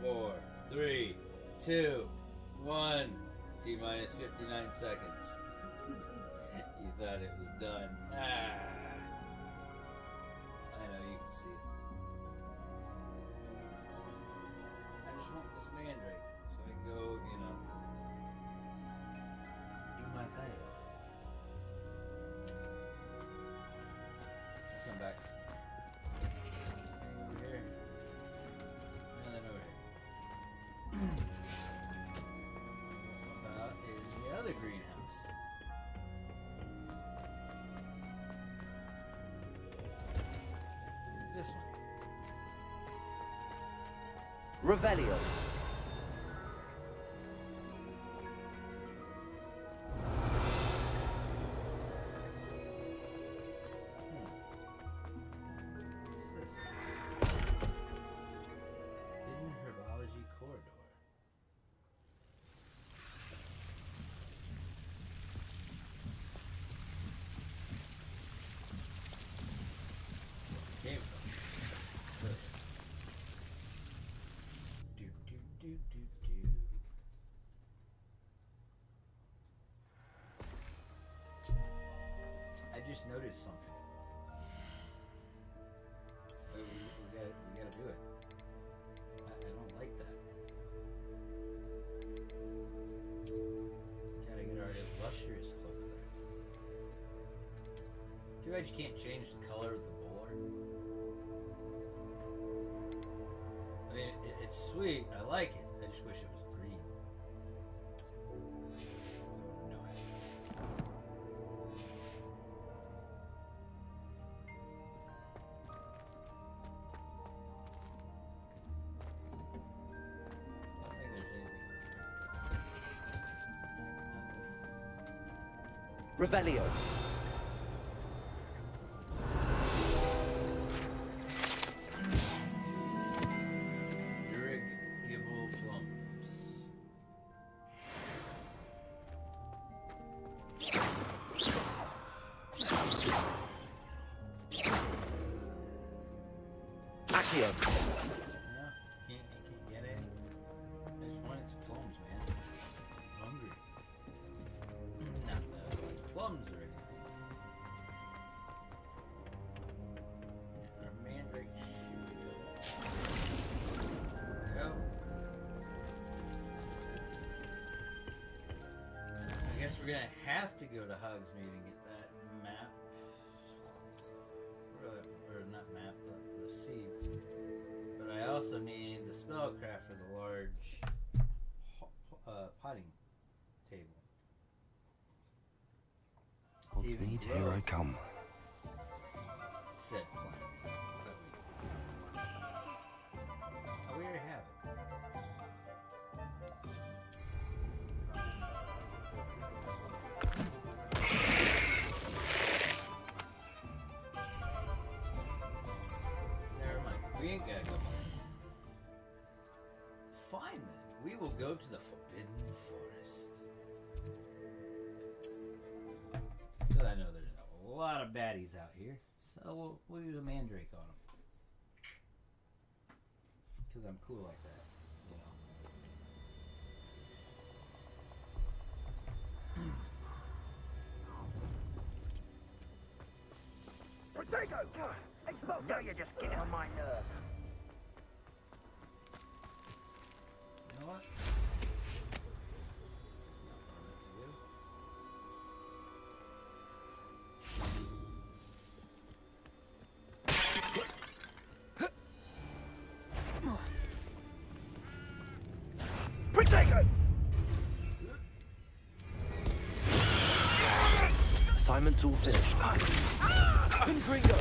4, 3, 2, 1. T-minus 59 seconds. You thought it was done. Ah. I know, you can see it. I just want this mandrake so I can go, you know, do my thing. Come back. Hang over here. And then over here. About in the other greenhouse. This one. Revelio. What's this? Hidden Herbology Corridor. Came from. Do do do do do. I just noticed something. We gotta do it. I don't like that. Gotta get our illustrious cloak back. Too bad you can't change the color of the bowler. I mean, it's sweet. I like it. I just wish it was green. No. I don't think there's anything. Nothing. Revelio. Irrigable plums. Accio. Yeah, can't get any. I just wanted some plums, man. I'm hungry. Not that I like plums or anything. Yeah, our mandrake shoot. There we go. I guess we're gonna have to go to Hogsmeade and get that map. Or not map, but the seeds. But I also need the spellcraft for the large potting table. Hogsmeade, here I come. Said plan. Oh, we already have it. Never mind. We ain't gotta go. Fine then. We will go to the Forbidden Forest. Because I know there's a lot of baddies out here. So we'll use a mandrake on them. Because I'm cool like that, you know. Potato! Explosive! You're just getting on my nerves. You know what? Protego! Assignment's all finished. Confringo!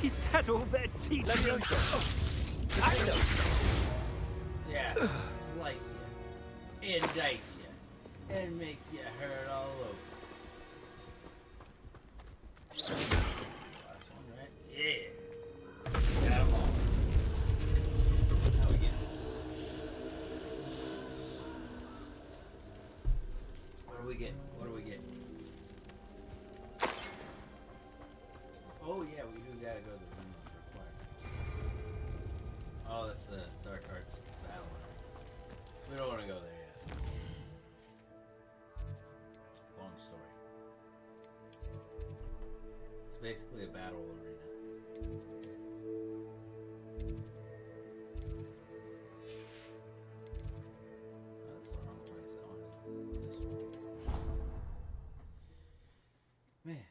Is that all they're teaching us? I know. Yeah, slice you, and dice you, and make you hurt all over. Last one, right? Yeah. Got 'em all. Now we get What do we get? What do we get? Oh yeah, we do gotta go to the room required. Oh, that's the Dark Arts battle. We don't want to go there yet. Long story. It's basically a battle arena. That's the wrong place. I want to go this one. Man.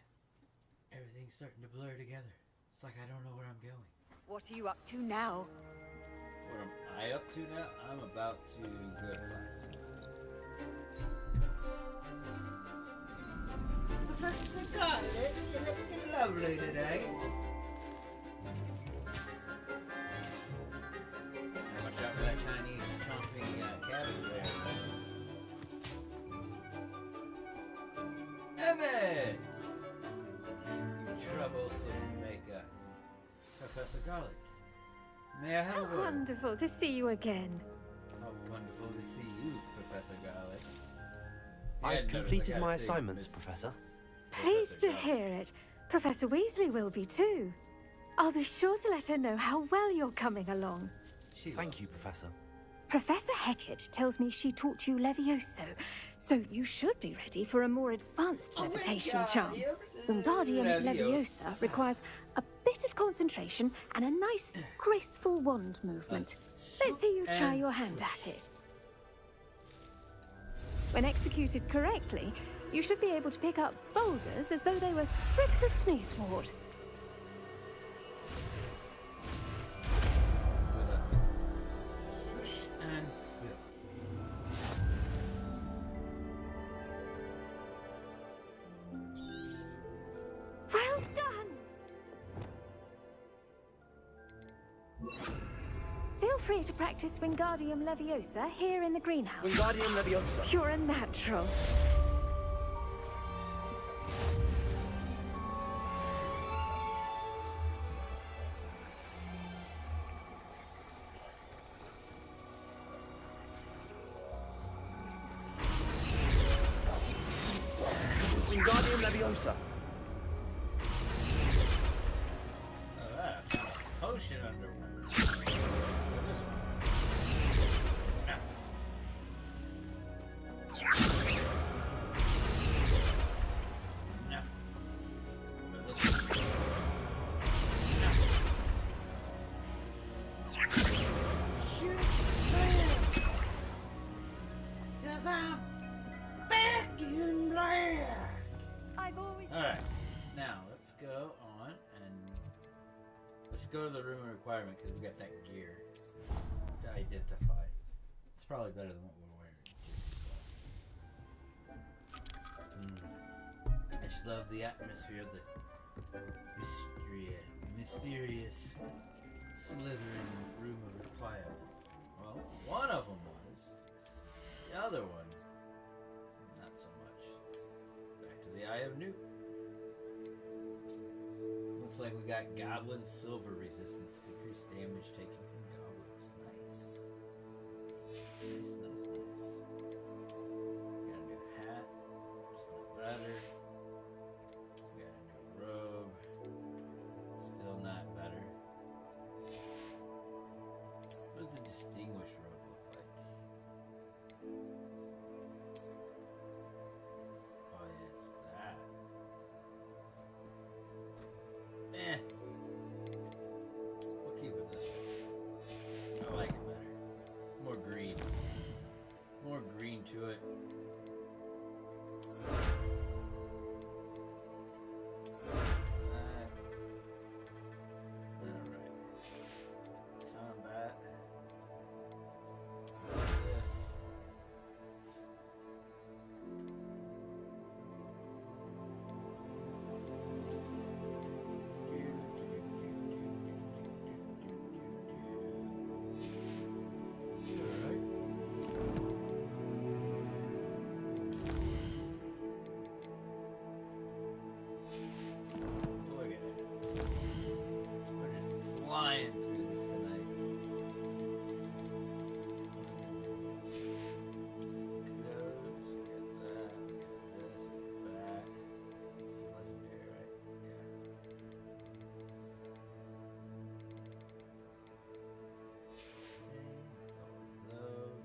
Everything's starting to blur together. It's like I don't know where I'm going. What are you up to now? What am I up to now? I'm about to go to class. Professor Scarlet, you're looking lovely today. How much out for that Chinese chomping cabbage there? Emmett! Troublesome maker. Professor Garlic. May I have a word? Wonderful to see you again. How wonderful to see you, Professor Garlic. I've completed my assignments, Professor. Pleased to hear it. Professor Weasley will be too. I'll be sure to let her know how well you're coming along. Thank you, Professor. Professor Hecat tells me she taught you Levioso, so you should be ready for a more advanced levitation charm. Wingardium Leviosa requires a bit of concentration and a nice, graceful wand movement. Let's see you try your hand at it. When executed correctly, you should be able to pick up boulders as though they were sprigs of sneezewort. Swoosh and flick. Well done! Feel free to practice Wingardium Leviosa here in the greenhouse. Wingardium Leviosa. You're a natural. Wingardium Leviosa. Potion under one. Cause I'm back in black. Alright, now let's go on and let's go to the room of requirement because we got that gear to identify. It's probably better than what we're wearing. I just love the atmosphere of the mysterious Slytherin room of requirement. Well, one of them was. The other one, not so much. Back to the Eye of Newt. Looks like we got Goblin Silver Resistance. Decreased damage taken from goblins. Nice. Nice. Got a new hat. Still better. Got a new robe. Still not better. extinguish rope look like? Oh yeah, it's that. Eh. We'll keep it this way. I like it better. More green. More green to it. Flying through this tonight. Close, get that, get this, back. It's the legendary, right? Yeah. Okay, all those.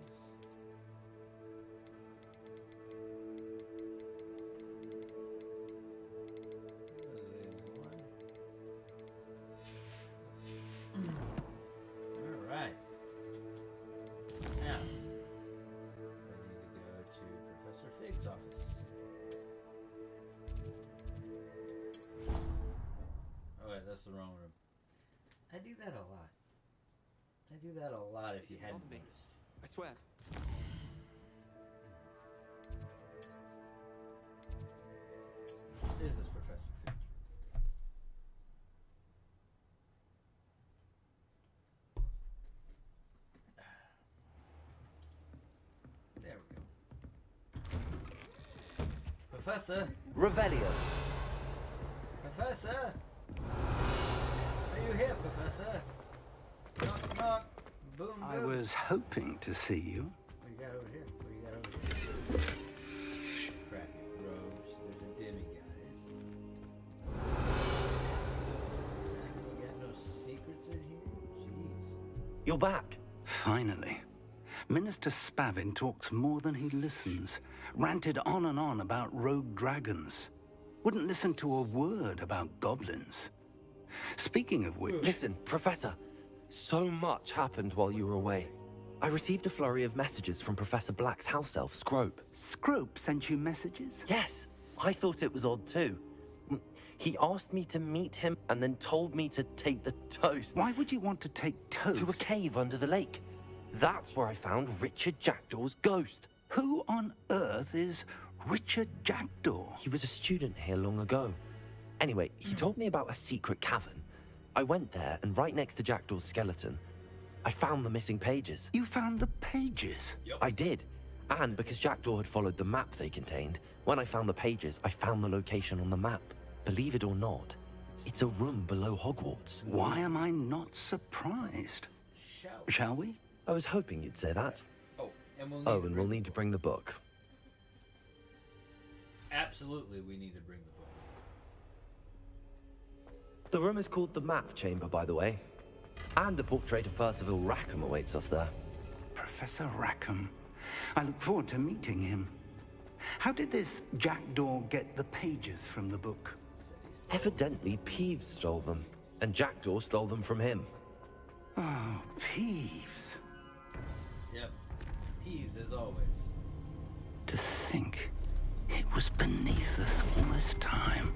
Alright. Now, I need to go to Professor Fig's office. Oh wait, that's the wrong room. I do that a lot. I do that a lot if you hadn't noticed. I swear. This is Professor Fig's room. There we go. Professor? Revelio. Professor? Are you here, Professor? Knock, knock. Boom, boom. I was hoping to see you. What do you got over here? What do you got over here? Crappy robes. There's a demiguise. You got no secrets in here? Jeez. You're back. Finally. Minister Spavin talks more than he listens. Ranted on and on about rogue dragons. Wouldn't listen to a word about goblins. Speaking of which... Listen, Professor. So much happened while you were away. I received a flurry of messages from Professor Black's house elf, Scrope. Scrope sent you messages? Yes. I thought it was odd too. He asked me to meet him and then told me to take the toast. Why would you want to take toast? To a cave under the lake. That's where I found Richard Jackdaw's ghost. Who on earth is Richard Jackdaw? He was a student here long ago. Anyway, he told me about a secret cavern. I went there, and right next to Jackdaw's skeleton, I found the missing pages. You found the pages? Yep. I did. And because Jackdaw had followed the map they contained, when I found the pages, I found the location on the map. Believe it or not, it's a room below Hogwarts. Why am I not surprised? Shall we? I was hoping you'd say that. Oh, and we'll need to bring the book. Absolutely, we need to bring the book. The room is called the Map Chamber, by the way. And a portrait of Percival Rackham awaits us there. Professor Rackham. I look forward to meeting him. How did this Jackdaw get the pages from the book? Evidently, Peeves stole them, and Jackdaw stole them from him. Oh, Peeves. Yep. Peeves, as always. To think it was beneath us all this time.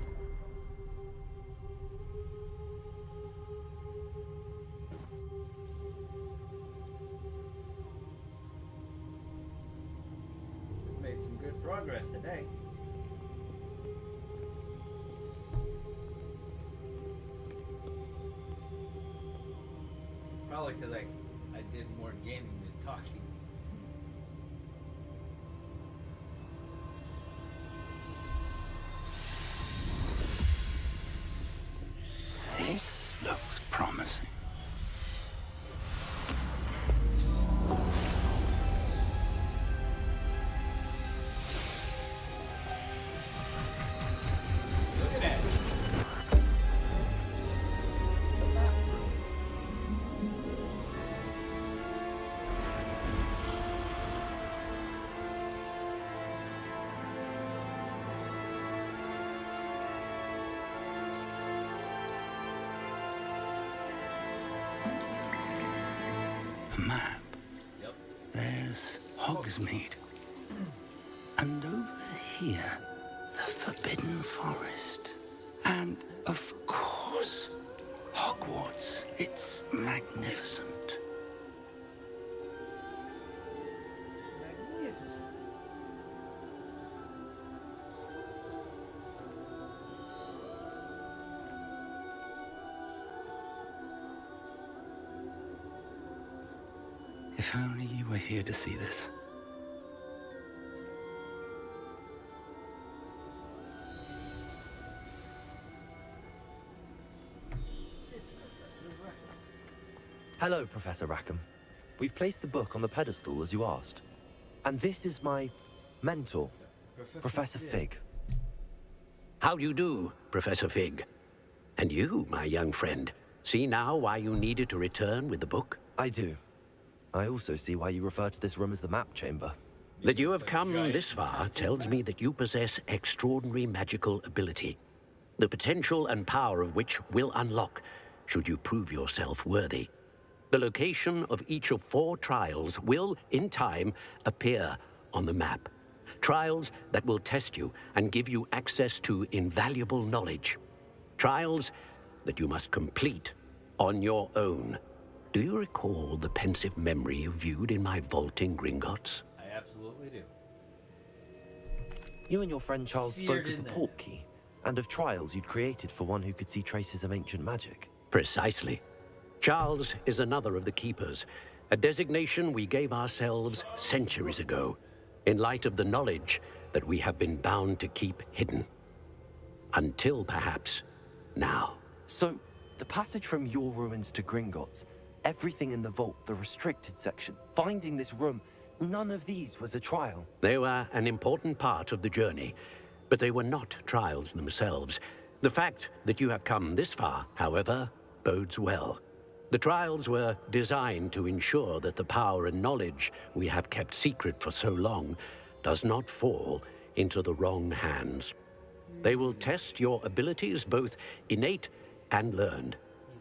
Made some good progress today. Probably because I did more gaming than talking. This looks promising. Look at that. A map. Yep. There's Hogsmeade. And over here, the Forbidden Forest. And, of course, Hogwarts. It's magnificent. Magnificent. If only you were here to see this. It's Professor Rackham. Hello, Professor Rackham. We've placed the book on the pedestal as you asked. And this is my mentor, Professor Fig. How do you do, Professor Fig? And you, my young friend, see now why you needed to return with the book? I do. I also see why you refer to this room as the map chamber. That you have come this far tells me that you possess extraordinary magical ability, the potential and power of which will unlock should you prove yourself worthy. The location of each of 4 trials will, in time, appear on the map. Trials that will test you and give you access to invaluable knowledge. Trials that you must complete on your own. Do you recall the pensive memory you viewed in my vault in Gringotts? I absolutely do. You and your friend Charles Seared spoke of in the there. portkey and of trials you'd created for one who could see traces of ancient magic. Precisely. Charles is another of the Keepers, a designation we gave ourselves centuries ago, in light of the knowledge that we have been bound to keep hidden. Until, perhaps, now. So, the passage from your ruins to Gringotts, everything in the vault, the restricted section, finding this room, none of these was a trial. They were an important part of the journey, but they were not trials themselves. The fact that you have come this far, however, bodes well. The trials were designed to ensure that the power and knowledge we have kept secret for so long does not fall into the wrong hands. They will test your abilities, both innate and learned.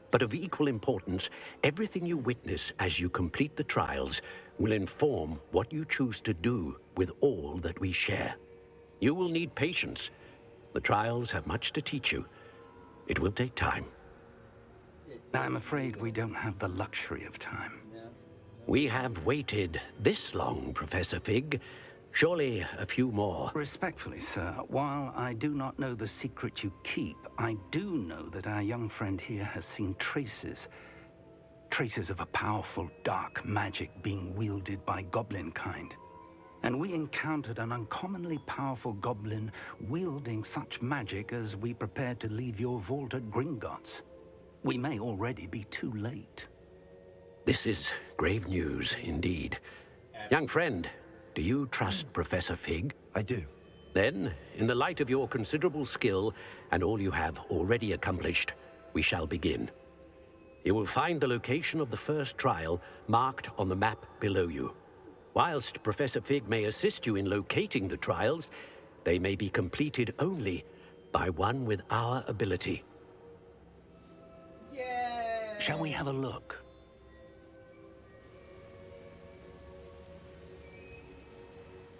But of equal importance, everything you witness as you complete the trials will inform what you choose to do with all that we share. You will need patience. The trials have much to teach you. It will take time. I'm afraid we don't have the luxury of time. We have waited this long, Professor Fig. Surely a few more. Respectfully, sir, while I do not know the secret you keep, I do know that our young friend here has seen traces of a powerful dark magic being wielded by goblin kind. And we encountered an uncommonly powerful goblin wielding such magic as we prepared to leave your vault at Gringotts. We may already be too late. This is grave news indeed. Young friend, do you trust Professor Fig? I do. Then, in the light of your considerable skill and all you have already accomplished, we shall begin. You will find the location of the first trial marked on the map below you. Whilst Professor Fig may assist you in locating the trials, they may be completed only by one with our ability. Yeah. Shall we have a look?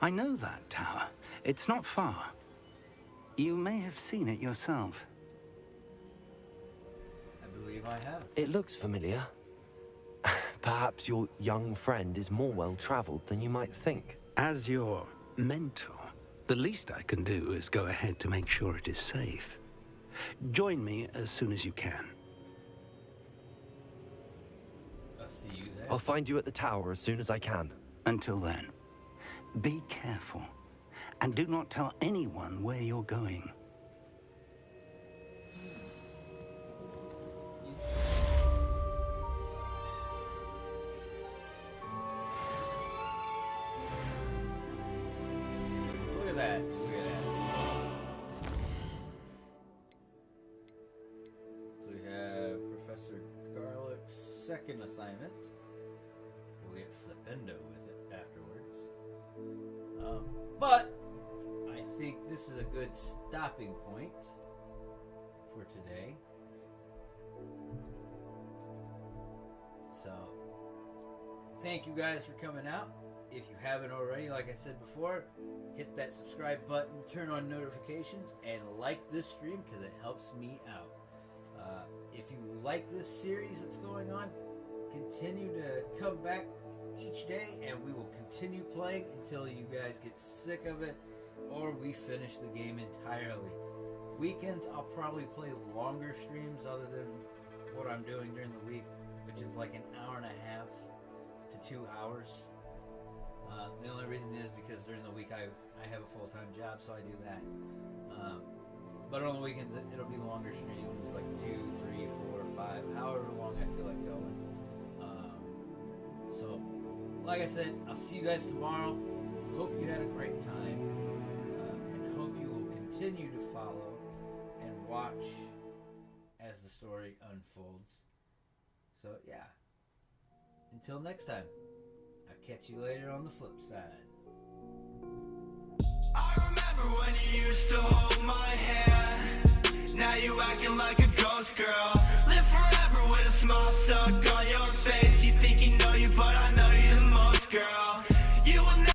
I know that tower. It's not far. You may have seen it yourself. I believe I have. It looks familiar. Perhaps your young friend is more well-traveled than you might think. As your mentor, the least I can do is go ahead to make sure it is safe. Join me as soon as you can. I'll see you there. I'll find you at the tower as soon as I can. Until then, be careful, and do not tell anyone where you're going. Look at that. Look at that. So we have Professor Garlick's second assignment. We'll get Flipendo with it afterwards. But I think this is a good stopping point for today. So thank you guys for coming out. If you haven't already, like I said before, hit that subscribe button, turn on notifications, and like this stream because it helps me out. If you like this series that's going on, continue to come back each day and we will continue playing until you guys get sick of it or we finish the game entirely. Weekends, I'll probably play longer streams other than what I'm doing during the week, which is like an hour and a half to 2 hours. The only reason is because during the week I have a full-time job, so I do that. But on the weekends, it'll be longer streams, like 2, 3, 4, 5, however long I feel like going. So, like I said, I'll see you guys tomorrow. Hope you had a great time, and hope you will continue to follow and watch as the story unfolds. So, yeah. Until next time, I'll catch you later on the flip side. I remember when you used to hold my hand. Now you acting like a ghost girl. Live forever with a smile stuck on your face. You think you know you, but I know you the most, girl. You will never.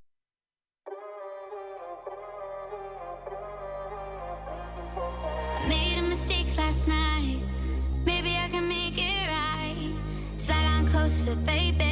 Made a mistake last night. Maybe I can make it right. Slide on closer, baby.